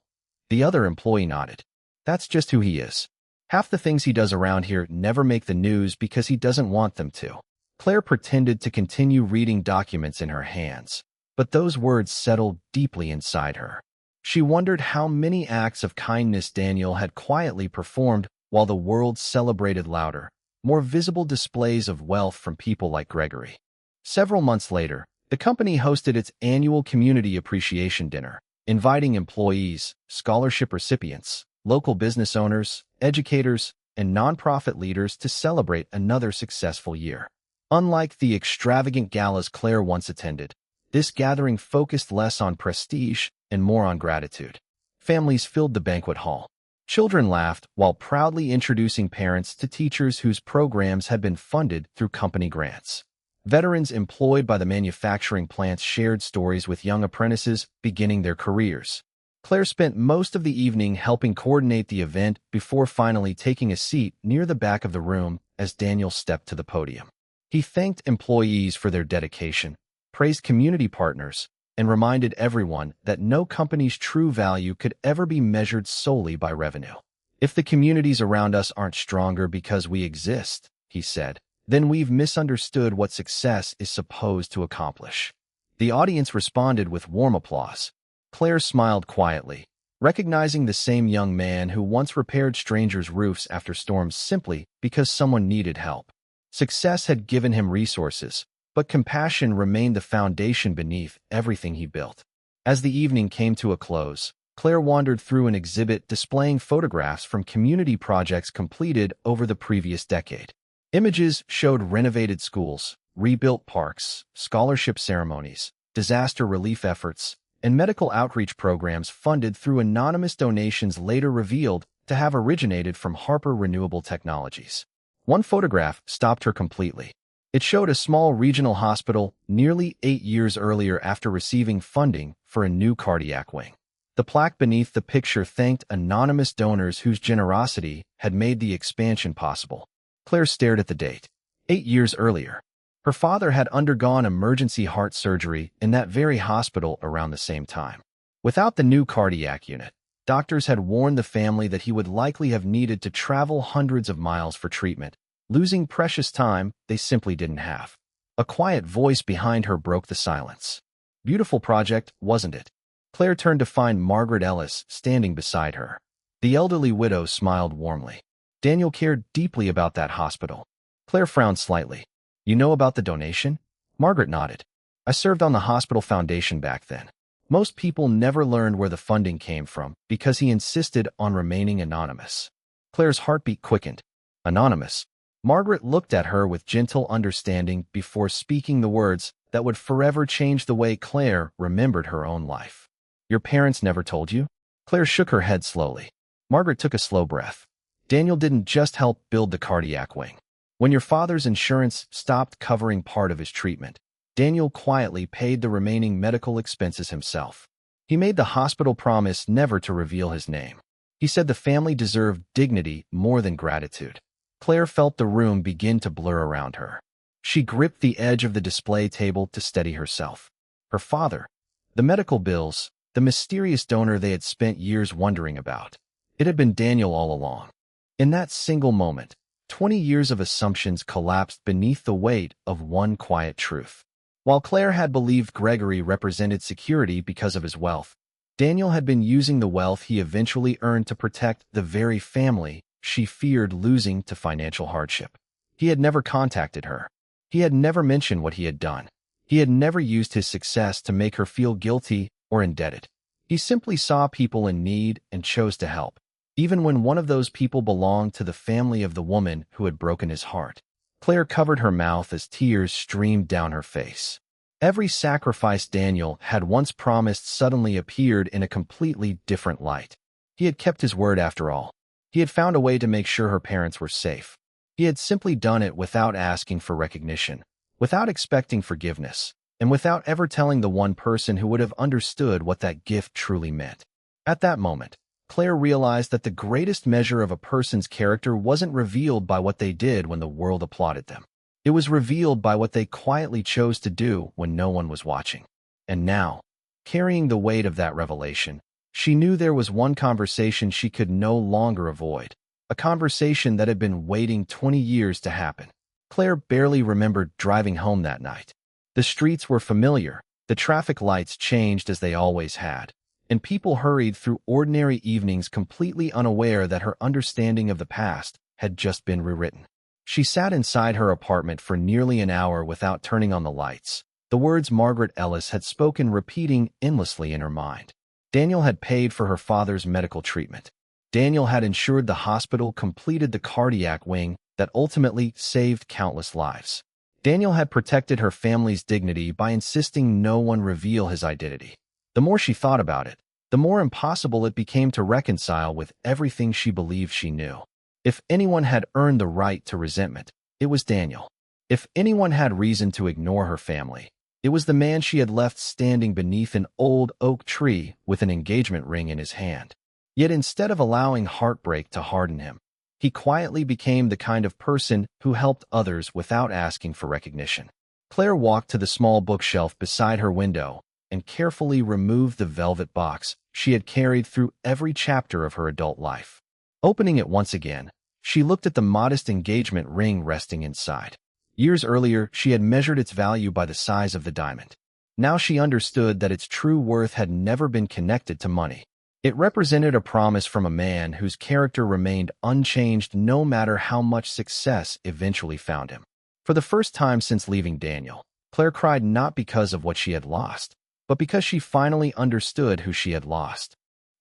S1: The other employee nodded. "That's just who he is. Half the things he does around here never make the news because he doesn't want them to." Claire pretended to continue reading documents in her hands, but those words settled deeply inside her. She wondered how many acts of kindness Daniel had quietly performed while the world celebrated louder, more visible displays of wealth from people like Gregory. Several months later, the company hosted its annual Community Appreciation Dinner, inviting employees, scholarship recipients, local business owners, educators, and nonprofit leaders to celebrate another successful year. Unlike the extravagant galas Claire once attended, this gathering focused less on prestige and more on gratitude. Families filled the banquet hall. Children laughed while proudly introducing parents to teachers whose programs had been funded through company grants. Veterans employed by the manufacturing plants shared stories with young apprentices beginning their careers. Claire spent most of the evening helping coordinate the event before finally taking a seat near the back of the room as Daniel stepped to the podium. He thanked employees for their dedication, praised community partners, and reminded everyone that no company's true value could ever be measured solely by revenue. "If the communities around us aren't stronger because we exist," he said, "then we've misunderstood what success is supposed to accomplish." The audience responded with warm applause. Claire smiled quietly, recognizing the same young man who once repaired strangers' roofs after storms simply because someone needed help. Success had given him resources, but compassion remained the foundation beneath everything he built. As the evening came to a close, Claire wandered through an exhibit displaying photographs from community projects completed over the previous decade. Images showed renovated schools, rebuilt parks, scholarship ceremonies, disaster relief efforts, and medical outreach programs funded through anonymous donations later revealed to have originated from Harper Renewable Technologies. One photograph stopped her completely. It showed a small regional hospital nearly 8 years earlier after receiving funding for a new cardiac wing. The plaque beneath the picture thanked anonymous donors whose generosity had made the expansion possible. Claire stared at the date. 8 years earlier. Her father had undergone emergency heart surgery in that very hospital around the same time. Without the new cardiac unit, doctors had warned the family that he would likely have needed to travel hundreds of miles for treatment, losing precious time they simply didn't have. A quiet voice behind her broke the silence. "Beautiful project, wasn't it?" Claire turned to find Margaret Ellis standing beside her. The elderly widow smiled warmly. Daniel cared deeply about that hospital. Claire frowned slightly. "You know about the donation?" Margaret nodded. "I served on the hospital foundation back then. Most people never learned where the funding came from because he insisted on remaining anonymous." Claire's heartbeat quickened. Anonymous. Margaret looked at her with gentle understanding before speaking the words that would forever change the way Claire remembered her own life. "Your parents never told you?" Claire shook her head slowly. Margaret took a slow breath. "Daniel didn't just help build the cardiac wing. When your father's insurance stopped covering part of his treatment, Daniel quietly paid the remaining medical expenses himself. He made the hospital promise never to reveal his name. He said the family deserved dignity more than gratitude." Claire felt the room begin to blur around her. She gripped the edge of the display table to steady herself. Her father, the medical bills, the mysterious donor they had spent years wondering about. It had been Daniel all along. In that single moment, 20 years of assumptions collapsed beneath the weight of one quiet truth. While Claire had believed Gregory represented security because of his wealth, Daniel had been using the wealth he eventually earned to protect the very family she feared losing to financial hardship. He had never contacted her. He had never mentioned what he had done. He had never used his success to make her feel guilty or indebted. He simply saw people in need and chose to help, even when one of those people belonged to the family of the woman who had broken his heart. Claire covered her mouth as tears streamed down her face. Every sacrifice Daniel had once promised suddenly appeared in a completely different light. He had kept his word after all. He had found a way to make sure her parents were safe. He had simply done it without asking for recognition, without expecting forgiveness, and without ever telling the one person who would have understood what that gift truly meant. At that moment, Claire realized that the greatest measure of a person's character wasn't revealed by what they did when the world applauded them. It was revealed by what they quietly chose to do when no one was watching. And now, carrying the weight of that revelation, she knew there was one conversation she could no longer avoid, a conversation that had been waiting 20 years to happen. Claire barely remembered driving home that night. The streets were familiar, the traffic lights changed as they always had, and people hurried through ordinary evenings completely unaware that her understanding of the past had just been rewritten. She sat inside her apartment for nearly an hour without turning on the lights, the words Margaret Ellis had spoken repeating endlessly in her mind. Daniel had paid for her father's medical treatment. Daniel had ensured the hospital completed the cardiac wing that ultimately saved countless lives. Daniel had protected her family's dignity by insisting no one reveal his identity. The more she thought about it, the more impossible it became to reconcile with everything she believed she knew. If anyone had earned the right to resentment, it was Daniel. If anyone had reason to ignore her family, It was the man she had left standing beneath an old oak tree with an engagement ring in his hand. Yet instead of allowing heartbreak to harden him, he quietly became the kind of person who helped others without asking for recognition. Claire walked to the small bookshelf beside her window and carefully removed the velvet box she had carried through every chapter of her adult life. Opening it once again, she looked at the modest engagement ring resting inside. Years earlier, she had measured its value by the size of the diamond. Now she understood that its true worth had never been connected to money. It represented a promise from a man whose character remained unchanged no matter how much success eventually found him. For the first time since leaving Daniel, Claire cried not because of what she had lost, but because she finally understood who she had lost.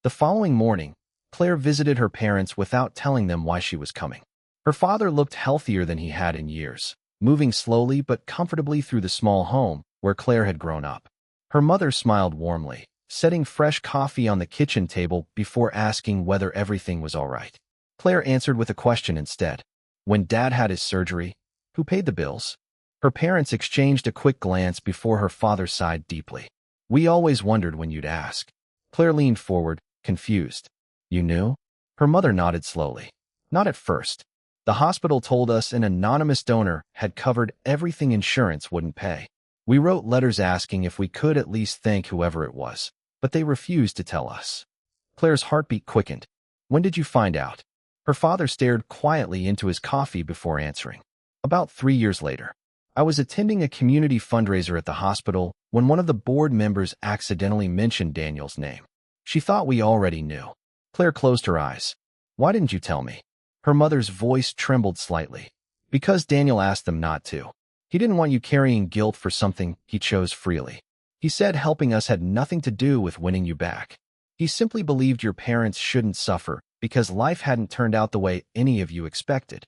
S1: The following morning, Claire visited her parents without telling them why she was coming. Her father looked healthier than he had in years, moving slowly but comfortably through the small home where Claire had grown up. Her mother smiled warmly, setting fresh coffee on the kitchen table before asking whether everything was all right. Claire answered with a question instead. When Dad had his surgery, who paid the bills? Her parents exchanged a quick glance before her father sighed deeply. We always wondered when you'd ask. Claire leaned forward, confused. You knew? Her mother nodded slowly. Not at first. The hospital told us an anonymous donor had covered everything insurance wouldn't pay. We wrote letters asking if we could at least thank whoever it was, but they refused to tell us. Claire's heartbeat quickened. When did you find out? Her father stared quietly into his coffee before answering. About 3 years later. I was attending a community fundraiser at the hospital when one of the board members accidentally mentioned Daniel's name. She thought we already knew. Claire closed her eyes. Why didn't you tell me? Her mother's voice trembled slightly. Because Daniel asked them not to. He didn't want you carrying guilt for something he chose freely. He said helping us had nothing to do with winning you back. He simply believed your parents shouldn't suffer because life hadn't turned out the way any of you expected.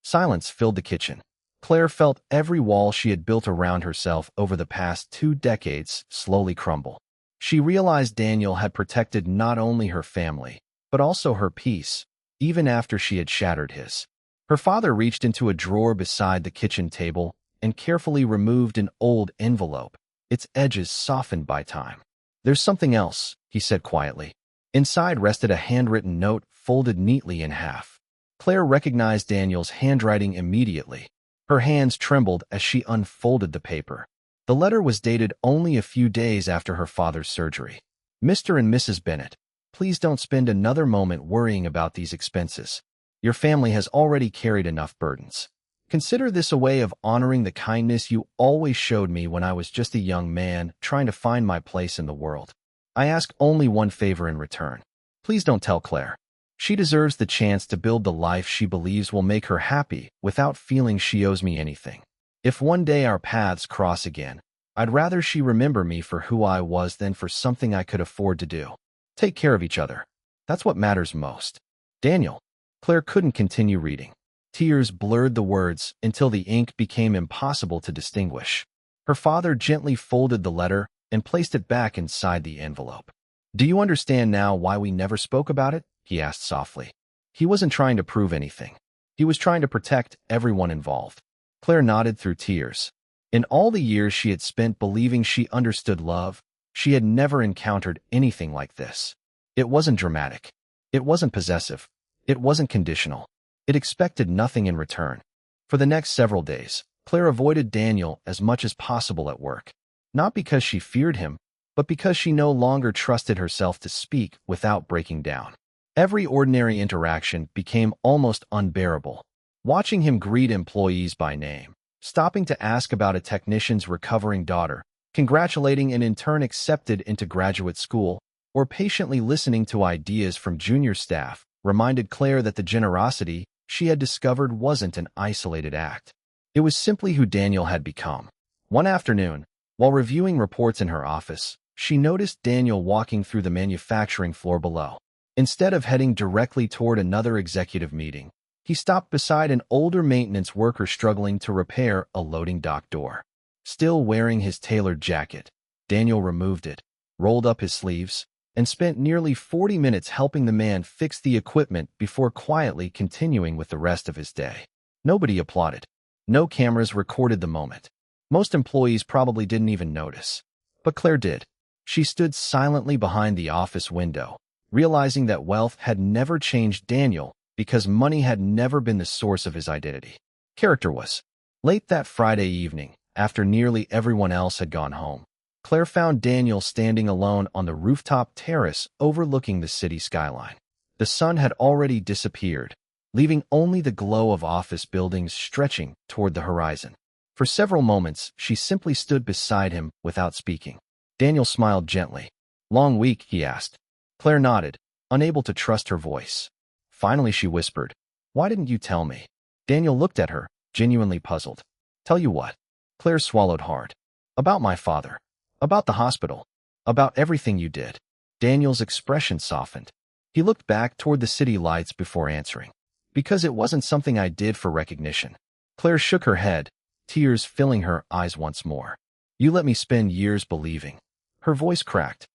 S1: Silence filled the kitchen. Claire felt every wall she had built around herself over the past 2 decades slowly crumble. She realized Daniel had protected not only her family, but also her peace, even after she had shattered his. Her father reached into a drawer beside the kitchen table and carefully removed an old envelope, its edges softened by time. There's something else, he said quietly. Inside rested a handwritten note folded neatly in half. Claire recognized Daniel's handwriting immediately. Her hands trembled as she unfolded the paper. The letter was dated only a few days after her father's surgery. Mr. and Mrs. Bennett, please don't spend another moment worrying about these expenses. Your family has already carried enough burdens. Consider this a way of honoring the kindness you always showed me when I was just a young man trying to find my place in the world. I ask only one favor in return. Please don't tell Claire. She deserves the chance to build the life she believes will make her happy without feeling she owes me anything. If one day our paths cross again, I'd rather she remember me for who I was than for something I could afford to do. Take care of each other. That's what matters most. Daniel. Claire couldn't continue reading. Tears blurred the words until the ink became impossible to distinguish. Her father gently folded the letter and placed it back inside the envelope. Do you understand now why we never spoke about it? He asked softly. He wasn't trying to prove anything. He was trying to protect everyone involved. Claire nodded through tears. In all the years she had spent believing she understood love, she had never encountered anything like this. It wasn't dramatic. It wasn't possessive. It wasn't conditional. It expected nothing in return. For the next several days, Claire avoided Daniel as much as possible at work. Not because she feared him, but because she no longer trusted herself to speak without breaking down. Every ordinary interaction became almost unbearable. Watching him greet employees by name, stopping to ask about a technician's recovering daughter, congratulating an intern accepted into graduate school, or patiently listening to ideas from junior staff, reminded Claire that the generosity she had discovered wasn't an isolated act. It was simply who Daniel had become. One afternoon, while reviewing reports in her office, she noticed Daniel walking through the manufacturing floor below. Instead of heading directly toward another executive meeting, he stopped beside an older maintenance worker struggling to repair a loading dock door. Still wearing his tailored jacket, Daniel removed it, rolled up his sleeves, and spent nearly 40 minutes helping the man fix the equipment before quietly continuing with the rest of his day. Nobody applauded. No cameras recorded the moment. Most employees probably didn't even notice. But Claire did. She stood silently behind the office window, realizing that wealth had never changed Daniel because money had never been the source of his identity. Character was. Late that Friday evening, after nearly everyone else had gone home, Claire found Daniel standing alone on the rooftop terrace overlooking the city skyline. The sun had already disappeared, leaving only the glow of office buildings stretching toward the horizon. For several moments, she simply stood beside him without speaking. Daniel smiled gently. "Long week?" he asked. Claire nodded, unable to trust her voice. Finally, she whispered, "Why didn't you tell me?" Daniel looked at her, genuinely puzzled. "Tell you what?" Claire swallowed hard. "About my father. About the hospital. About everything you did." Daniel's expression softened. He looked back toward the city lights before answering. "Because it wasn't something I did for recognition." Claire shook her head, tears filling her eyes once more. "You let me spend years believing." Her voice cracked.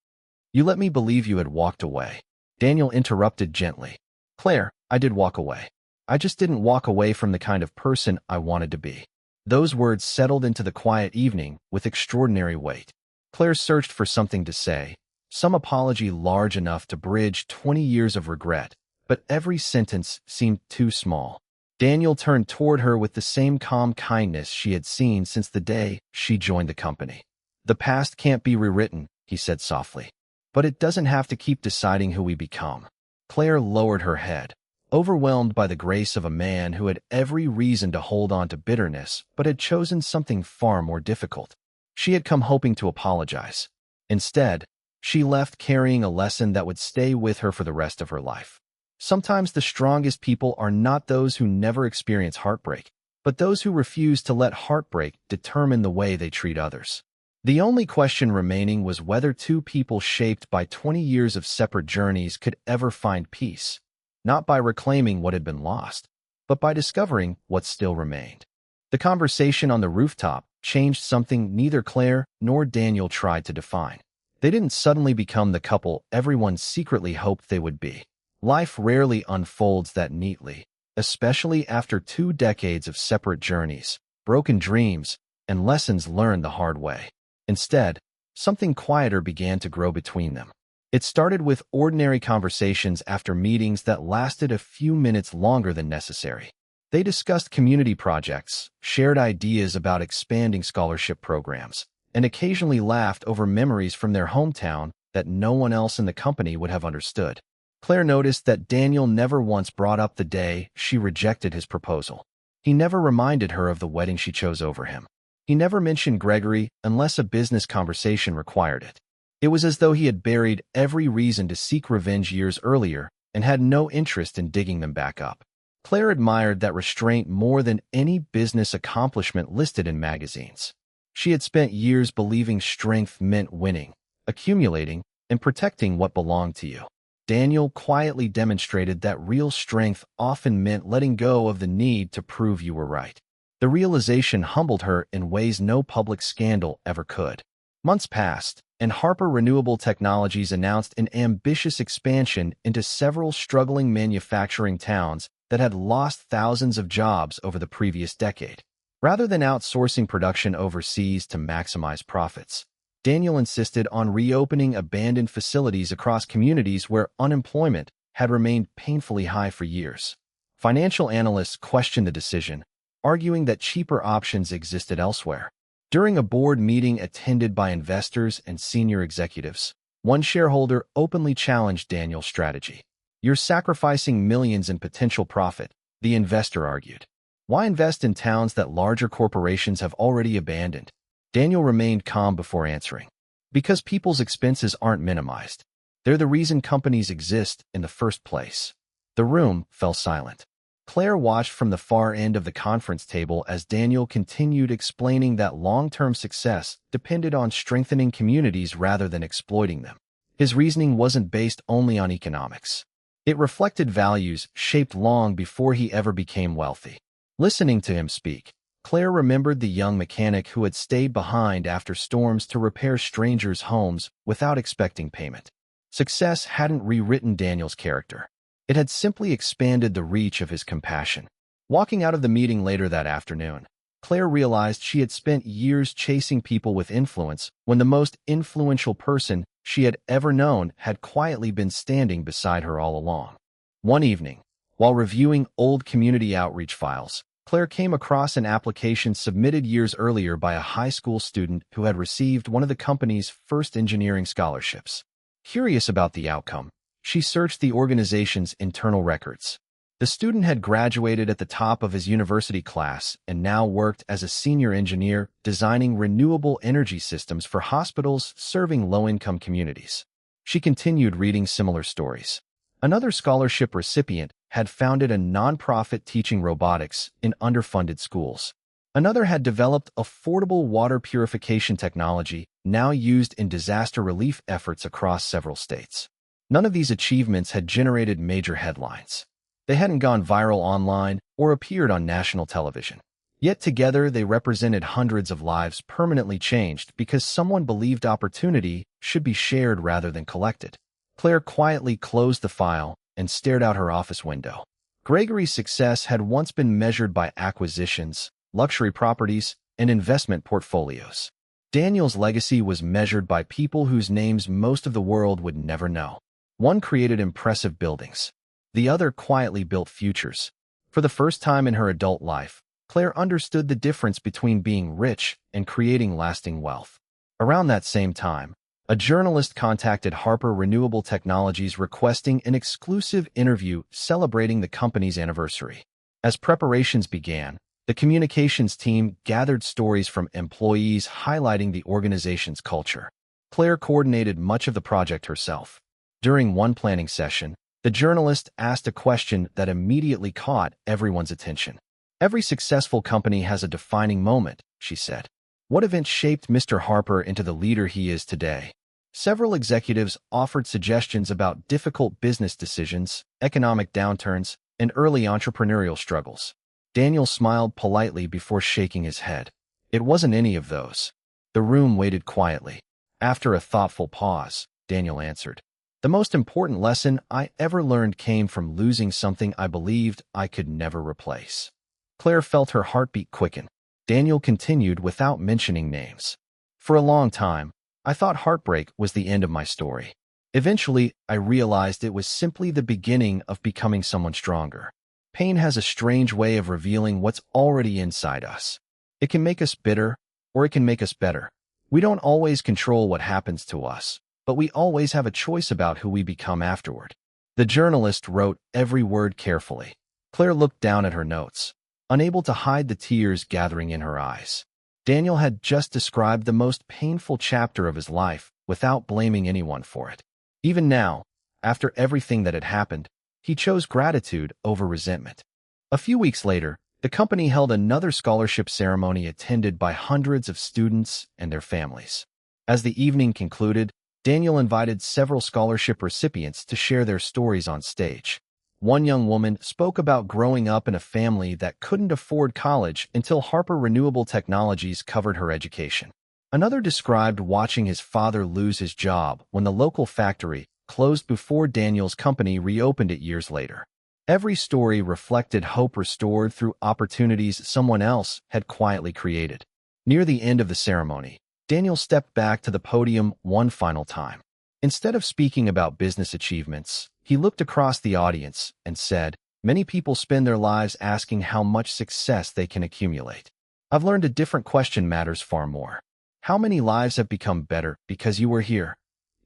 S1: "You let me believe you had walked away." Daniel interrupted gently. "Claire, I did walk away. I just didn't walk away from the kind of person I wanted to be." Those words settled into the quiet evening with extraordinary weight. Claire searched for something to say, some apology large enough to bridge 20 years of regret, but every sentence seemed too small. Daniel turned toward her with the same calm kindness she had seen since the day she joined the company. "The past can't be rewritten," he said softly. "But it doesn't have to keep deciding who we become." Claire lowered her head, overwhelmed by the grace of a man who had every reason to hold on to bitterness but had chosen something far more difficult. She had come hoping to apologize. Instead, she left carrying a lesson that would stay with her for the rest of her life. Sometimes the strongest people are not those who never experience heartbreak, but those who refuse to let heartbreak determine the way they treat others. The only question remaining was whether two people shaped by 20 years of separate journeys could ever find peace, not by reclaiming what had been lost, but by discovering what still remained. The conversation on the rooftop changed something neither Claire nor Daniel tried to define. They didn't suddenly become the couple everyone secretly hoped they would be. Life rarely unfolds that neatly, especially after 2 decades of separate journeys, broken dreams, and lessons learned the hard way. Instead, something quieter began to grow between them. It started with ordinary conversations after meetings that lasted a few minutes longer than necessary. They discussed community projects, shared ideas about expanding scholarship programs, and occasionally laughed over memories from their hometown that no one else in the company would have understood. Claire noticed that Daniel never once brought up the day she rejected his proposal. He never reminded her of the wedding she chose over him. He never mentioned Gregory unless a business conversation required it. It was as though he had buried every reason to seek revenge years earlier and had no interest in digging them back up. Claire admired that restraint more than any business accomplishment listed in magazines. She had spent years believing strength meant winning, accumulating, and protecting what belonged to you. Daniel quietly demonstrated that real strength often meant letting go of the need to prove you were right. The realization humbled her in ways no public scandal ever could. Months passed, and Harper Renewable Technologies announced an ambitious expansion into several struggling manufacturing towns that had lost thousands of jobs over the previous decade. Rather than outsourcing production overseas to maximize profits, Daniel insisted on reopening abandoned facilities across communities where unemployment had remained painfully high for years. Financial analysts questioned the decision, arguing that cheaper options existed elsewhere. During a board meeting attended by investors and senior executives, one shareholder openly challenged Daniel's strategy. "You're sacrificing millions in potential profit," the investor argued. "Why invest in towns that larger corporations have already abandoned?" Daniel remained calm before answering. "Because people's expenses aren't minimized. They're the reason companies exist in the first place." The room fell silent. Claire watched from the far end of the conference table as Daniel continued explaining that long-term success depended on strengthening communities rather than exploiting them. His reasoning wasn't based only on economics. It reflected values shaped long before he ever became wealthy. Listening to him speak, Claire remembered the young mechanic who had stayed behind after storms to repair strangers' homes without expecting payment. Success hadn't rewritten Daniel's character. It had simply expanded the reach of his compassion. Walking out of the meeting later that afternoon, Claire realized she had spent years chasing people with influence when the most influential person she had ever known had quietly been standing beside her all along. One evening, while reviewing old community outreach files, Claire came across an application submitted years earlier by a high school student who had received one of the company's first engineering scholarships. Curious about the outcome, she searched the organization's internal records. The student had graduated at the top of his university class and now worked as a senior engineer designing renewable energy systems for hospitals serving low-income communities. She continued reading similar stories. Another scholarship recipient had founded a nonprofit teaching robotics in underfunded schools. Another had developed affordable water purification technology now used in disaster relief efforts across several states. None of these achievements had generated major headlines. They hadn't gone viral online or appeared on national television. Yet together they represented hundreds of lives permanently changed because someone believed opportunity should be shared rather than collected. Claire quietly closed the file and stared out her office window. Gregory's success had once been measured by acquisitions, luxury properties, and investment portfolios. Daniel's legacy was measured by people whose names most of the world would never know. One created impressive buildings. The other quietly built futures. For the first time in her adult life, Claire understood the difference between being rich and creating lasting wealth. Around that same time, a journalist contacted Harper Renewable Technologies requesting an exclusive interview celebrating the company's anniversary. As preparations began, the communications team gathered stories from employees highlighting the organization's culture. Claire coordinated much of the project herself. During one planning session, the journalist asked a question that immediately caught everyone's attention. "Every successful company has a defining moment," she said. "What event shaped Mr. Harper into the leader he is today?" Several executives offered suggestions about difficult business decisions, economic downturns, and early entrepreneurial struggles. Daniel smiled politely before shaking his head. It wasn't any of those. The room waited quietly. After a thoughtful pause, Daniel answered, "The most important lesson I ever learned came from losing something I believed I could never replace." Claire felt her heartbeat quicken. Daniel continued without mentioning names. "For a long time, I thought heartbreak was the end of my story. Eventually, I realized it was simply the beginning of becoming someone stronger. Pain has a strange way of revealing what's already inside us. It can make us bitter, or it can make us better. We don't always control what happens to us, but we always have a choice about who we become afterward." The journalist wrote every word carefully. Claire looked down at her notes, unable to hide the tears gathering in her eyes. Daniel had just described the most painful chapter of his life without blaming anyone for it. Even now, after everything that had happened, he chose gratitude over resentment. A few weeks later, the company held another scholarship ceremony attended by hundreds of students and their families. As the evening concluded, Daniel invited several scholarship recipients to share their stories on stage. One young woman spoke about growing up in a family that couldn't afford college until Harper Renewable Technologies covered her education. Another described watching his father lose his job when the local factory closed before Daniel's company reopened it years later. Every story reflected hope restored through opportunities someone else had quietly created. Near the end of the ceremony, Daniel stepped back to the podium one final time. Instead of speaking about business achievements, he looked across the audience and said, "Many people spend their lives asking how much success they can accumulate. I've learned a different question matters far more. How many lives have become better because you were here?"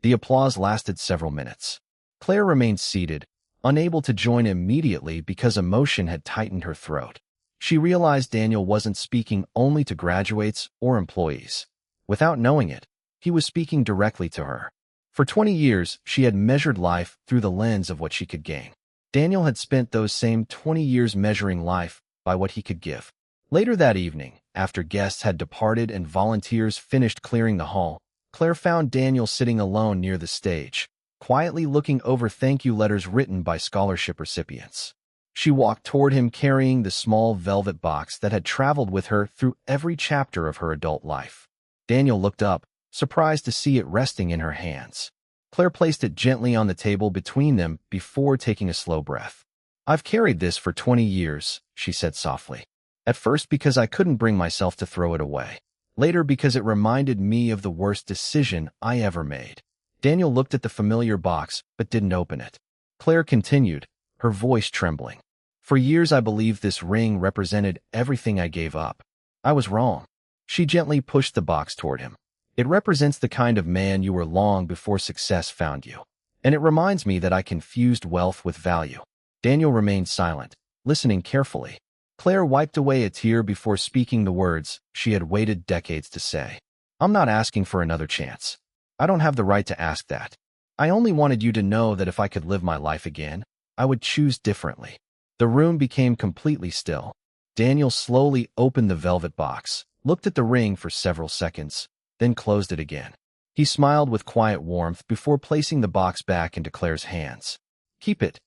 S1: The applause lasted several minutes. Claire remained seated, unable to join immediately because emotion had tightened her throat. She realized Daniel wasn't speaking only to graduates or employees. Without knowing it, he was speaking directly to her. For 20 years, she had measured life through the lens of what she could gain. Daniel had spent those same 20 years measuring life by what he could give. Later that evening, after guests had departed and volunteers finished clearing the hall, Claire found Daniel sitting alone near the stage, quietly looking over thank you letters written by scholarship recipients. She walked toward him carrying the small velvet box that had traveled with her through every chapter of her adult life. Daniel looked up, surprised to see it resting in her hands. Claire placed it gently on the table between them before taking a slow breath. "I've carried this for 20 years, she said softly. At first because I couldn't bring myself to throw it away. Later because it reminded me of the worst decision I ever made. Daniel looked at the familiar box, but didn't open it. Claire continued, her voice trembling. For years I believed this ring represented everything I gave up. I was wrong. She gently pushed the box toward him. It represents the kind of man you were long before success found you. And it reminds me that I confused wealth with value. Daniel remained silent, listening carefully. Claire wiped away a tear before speaking the words she had waited decades to say. I'm not asking for another chance. I don't have the right to ask that. I only wanted you to know that if I could live my life again, I would choose differently. The room became completely still. Daniel slowly opened the velvet box, looked at the ring for several seconds, then closed it again. He smiled with quiet warmth before placing the box back into Claire's hands. Keep it,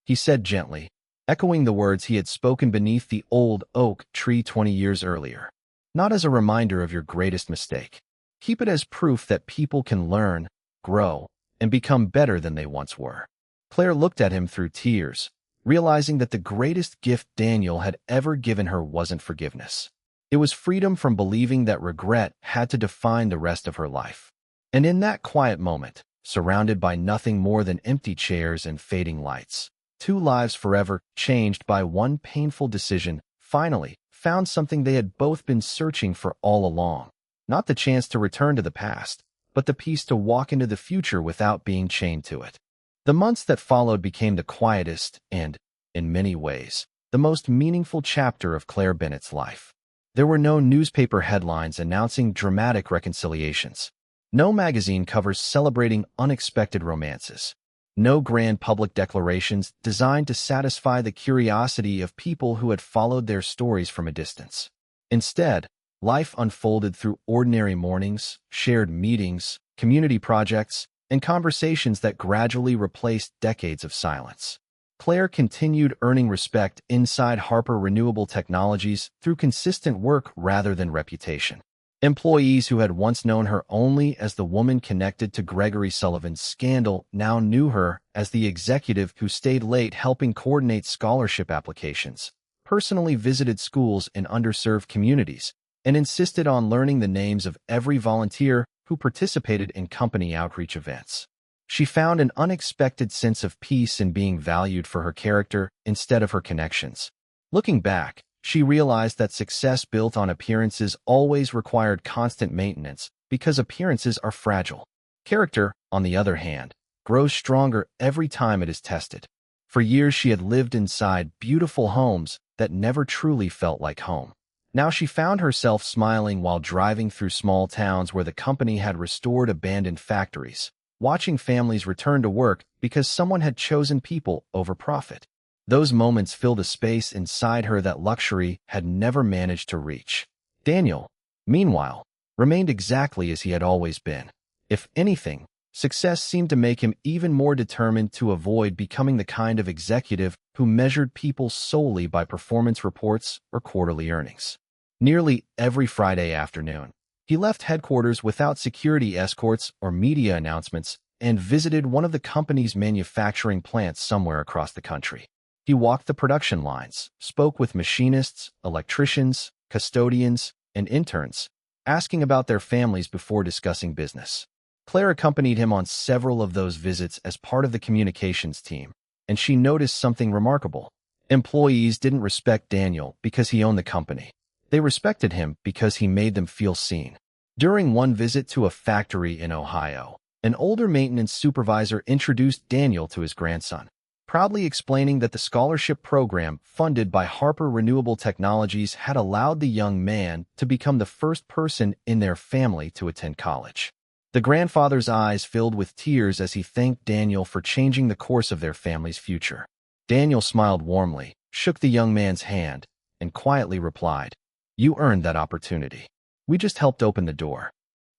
S1: he said gently, echoing the words he had spoken beneath the old oak tree 20 years earlier. Not as a reminder of your greatest mistake. Keep it as proof that people can learn, grow, and become better than they once were. Claire looked at him through tears, realizing that the greatest gift Daniel had ever given her wasn't forgiveness. It was freedom from believing that regret had to define the rest of her life. And in that quiet moment, surrounded by nothing more than empty chairs and fading lights, two lives forever changed by one painful decision, finally found something they had both been searching for all along. Not the chance to return to the past, but the peace to walk into the future without being chained to it. The months that followed became the quietest and, in many ways, the most meaningful chapter of Claire Bennett's life. There were no newspaper headlines announcing dramatic reconciliations. No magazine covers celebrating unexpected romances. No grand public declarations designed to satisfy the curiosity of people who had followed their stories from a distance. Instead, life unfolded through ordinary mornings, shared meetings, community projects, and conversations that gradually replaced decades of silence. Claire continued earning respect inside Harper Renewable Technologies through consistent work rather than reputation. Employees who had once known her only as the woman connected to Gregory Sullivan's scandal now knew her as the executive who stayed late helping coordinate scholarship applications, personally visited schools in underserved communities, and insisted on learning the names of every volunteer who participated in company outreach events. She found an unexpected sense of peace in being valued for her character instead of her connections. Looking back, she realized that success built on appearances always required constant maintenance because appearances are fragile. Character, on the other hand, grows stronger every time it is tested. For years she had lived inside beautiful homes that never truly felt like home. Now she found herself smiling while driving through small towns where the company had restored abandoned factories, watching families return to work because someone had chosen people over profit. Those moments filled a space inside her that luxury had never managed to reach. Daniel, meanwhile, remained exactly as he had always been. If anything, success seemed to make him even more determined to avoid becoming the kind of executive who measured people solely by performance reports or quarterly earnings. Nearly every Friday afternoon, he left headquarters without security escorts or media announcements and visited one of the company's manufacturing plants somewhere across the country. He walked the production lines, spoke with machinists, electricians, custodians, and interns, asking about their families before discussing business. Claire accompanied him on several of those visits as part of the communications team, and she noticed something remarkable. Employees didn't respect Daniel because he owned the company. They respected him because he made them feel seen. During one visit to a factory in Ohio, an older maintenance supervisor introduced Daniel to his grandson, proudly explaining that the scholarship program funded by Harper Renewable Technologies had allowed the young man to become the first person in their family to attend college. The grandfather's eyes filled with tears as he thanked Daniel for changing the course of their family's future. Daniel smiled warmly, shook the young man's hand, and quietly replied, "You earned that opportunity. We just helped open the door."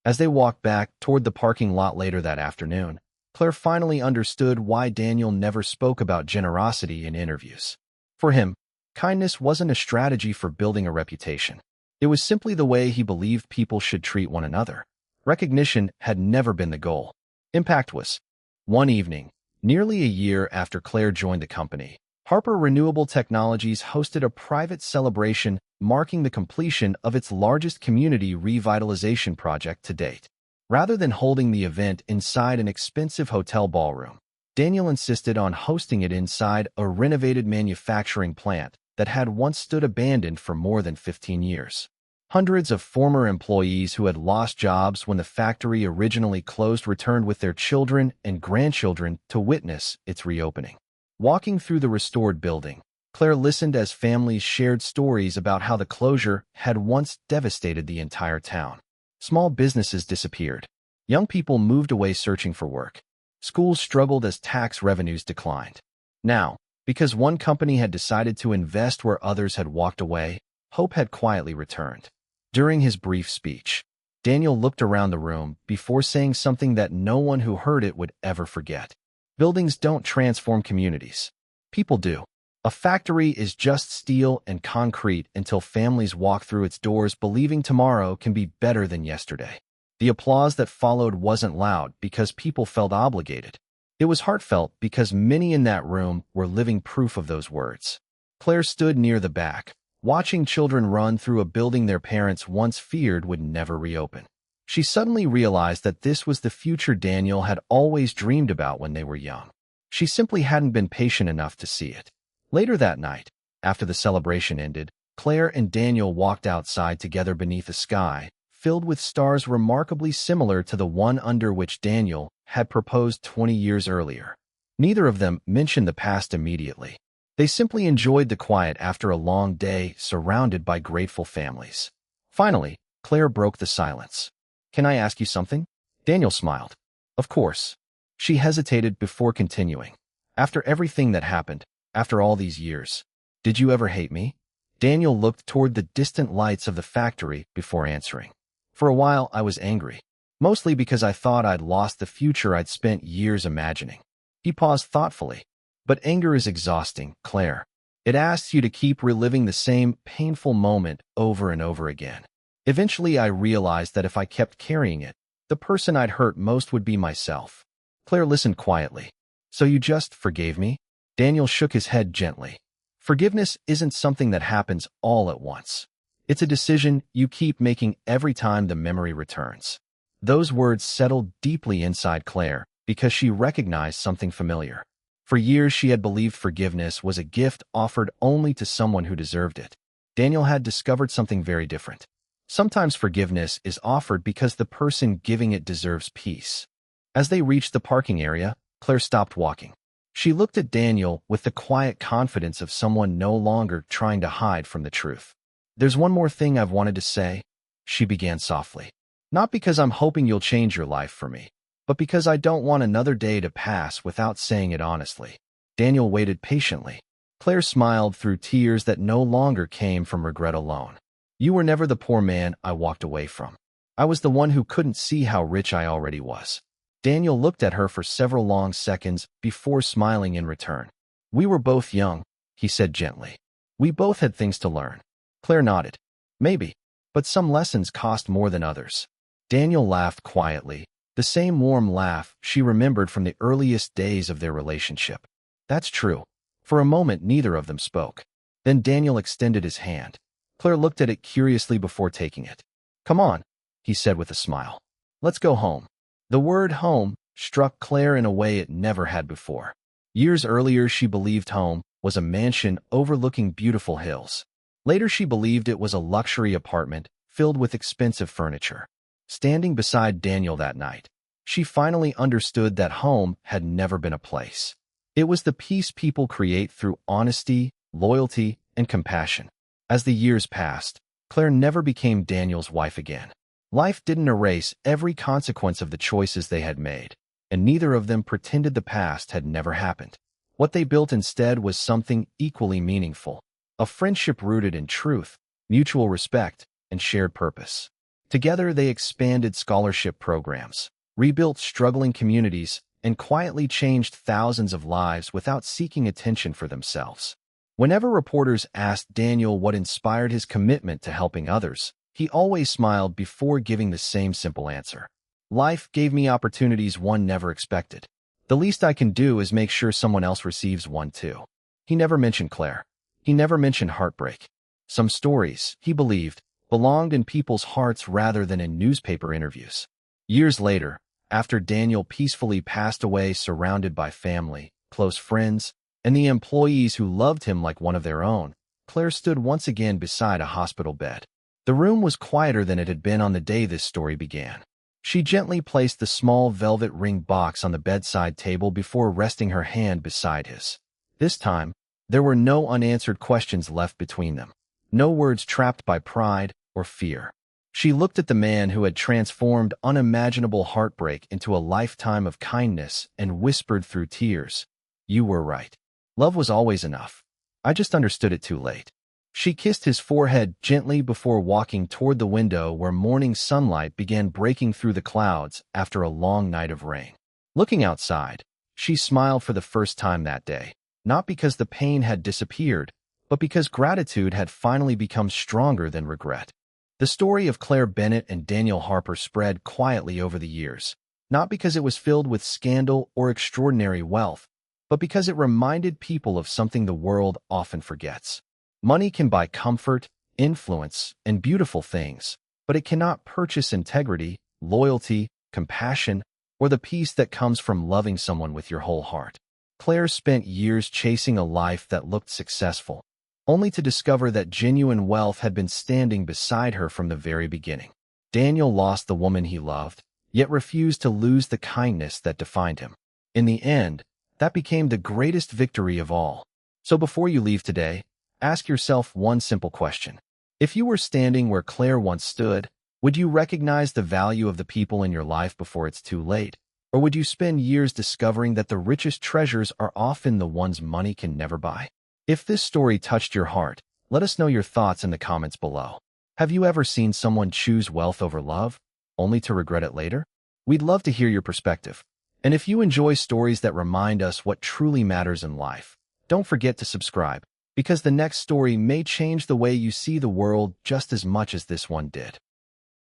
S1: As they walked back toward the parking lot later that afternoon, Claire finally understood why Daniel never spoke about generosity in interviews. For him, kindness wasn't a strategy for building a reputation. It was simply the way he believed people should treat one another. Recognition had never been the goal. Impact was. One evening, nearly a year after Claire joined the company, Harper Renewable Technologies hosted a private celebration marking the completion of its largest community revitalization project to date. Rather than holding the event inside an expensive hotel ballroom, Daniel insisted on hosting it inside a renovated manufacturing plant that had once stood abandoned for more than 15 years. Hundreds of former employees who had lost jobs when the factory originally closed returned with their children and grandchildren to witness its reopening. Walking through the restored building, Claire listened as families shared stories about how the closure had once devastated the entire town. Small businesses disappeared. Young people moved away searching for work. Schools struggled as tax revenues declined. Now, because one company had decided to invest where others had walked away, hope had quietly returned. During his brief speech, Daniel looked around the room before saying something that no one who heard it would ever forget. Buildings don't transform communities. People do. A factory is just steel and concrete until families walk through its doors believing tomorrow can be better than yesterday. The applause that followed wasn't loud because people felt obligated. It was heartfelt because many in that room were living proof of those words. Claire stood near the back, watching children run through a building their parents once feared would never reopen. She suddenly realized that this was the future Daniel had always dreamed about when they were young. She simply hadn't been patient enough to see it. Later that night, after the celebration ended, Claire and Daniel walked outside together beneath a sky filled with stars remarkably similar to the one under which Daniel had proposed 20 years earlier. Neither of them mentioned the past immediately. They simply enjoyed the quiet after a long day surrounded by grateful families. Finally, Claire broke the silence. "Can I ask you something?" Daniel smiled. "Of course." She hesitated before continuing. "After everything that happened, after all these years, did you ever hate me?" Daniel looked toward the distant lights of the factory before answering. "For a while, I was angry. Mostly because I thought I'd lost the future I'd spent years imagining." He paused thoughtfully. "But anger is exhausting, Claire. It asks you to keep reliving the same painful moment over and over again. Eventually, I realized that if I kept carrying it, the person I'd hurt most would be myself." Claire listened quietly. "So you just forgave me?" Daniel shook his head gently. "Forgiveness isn't something that happens all at once. It's a decision you keep making every time the memory returns." Those words settled deeply inside Claire because she recognized something familiar. For years, she had believed forgiveness was a gift offered only to someone who deserved it. Daniel had discovered something very different. Sometimes forgiveness is offered because the person giving it deserves peace. As they reached the parking area, Claire stopped walking. She looked at Daniel with the quiet confidence of someone no longer trying to hide from the truth. "There's one more thing I've wanted to say," she began softly. "Not because I'm hoping you'll change your life for me, but because I don't want another day to pass without saying it honestly." Daniel waited patiently. Claire smiled through tears that no longer came from regret alone. "You were never the poor man I walked away from. I was the one who couldn't see how rich I already was." Daniel looked at her for several long seconds before smiling in return. "We were both young," he said gently. "We both had things to learn." Claire nodded. "Maybe, but some lessons cost more than others." Daniel laughed quietly, the same warm laugh she remembered from the earliest days of their relationship. "That's true." For a moment, neither of them spoke. Then Daniel extended his hand. Claire looked at it curiously before taking it. "Come on," he said with a smile. "Let's go home." The word home struck Claire in a way it never had before. Years earlier, she believed home was a mansion overlooking beautiful hills. Later, she believed it was a luxury apartment filled with expensive furniture. Standing beside Daniel that night, she finally understood that home had never been a place. It was the peace people create through honesty, loyalty, and compassion. As the years passed, Claire never became Daniel's wife again. Life didn't erase every consequence of the choices they had made, and neither of them pretended the past had never happened. What they built instead was something equally meaningful, a friendship rooted in truth, mutual respect, and shared purpose. Together, they expanded scholarship programs, rebuilt struggling communities, and quietly changed thousands of lives without seeking attention for themselves. Whenever reporters asked Daniel what inspired his commitment to helping others, he always smiled before giving the same simple answer. "Life gave me opportunities one never expected. The least I can do is make sure someone else receives one too." He never mentioned Claire. He never mentioned heartbreak. Some stories, he believed, belonged in people's hearts rather than in newspaper interviews. Years later, after Daniel peacefully passed away surrounded by family, close friends, and the employees who loved him like one of their own, Claire stood once again beside a hospital bed. The room was quieter than it had been on the day this story began. She gently placed the small velvet ring box on the bedside table before resting her hand beside his. This time, there were no unanswered questions left between them, no words trapped by pride or fear. She looked at the man who had transformed unimaginable heartbreak into a lifetime of kindness and whispered through tears, "You were right. Love was always enough. I just understood it too late." She kissed his forehead gently before walking toward the window where morning sunlight began breaking through the clouds after a long night of rain. Looking outside, she smiled for the first time that day, not because the pain had disappeared, but because gratitude had finally become stronger than regret. The story of Claire Bennett and Daniel Harper spread quietly over the years, not because it was filled with scandal or extraordinary wealth, but because it reminded people of something the world often forgets. Money can buy comfort, influence, and beautiful things, but it cannot purchase integrity, loyalty, compassion, or the peace that comes from loving someone with your whole heart. Claire spent years chasing a life that looked successful, only to discover that genuine wealth had been standing beside her from the very beginning. Daniel lost the woman he loved, yet refused to lose the kindness that defined him. In the end, that became the greatest victory of all. So before you leave today, ask yourself one simple question. If you were standing where Claire once stood, would you recognize the value of the people in your life before it's too late? Or would you spend years discovering that the richest treasures are often the ones money can never buy? If this story touched your heart, let us know your thoughts in the comments below. Have you ever seen someone choose wealth over love, only to regret it later? We'd love to hear your perspective. And if you enjoy stories that remind us what truly matters in life, don't forget to subscribe, because the next story may change the way you see the world just as much as this one did.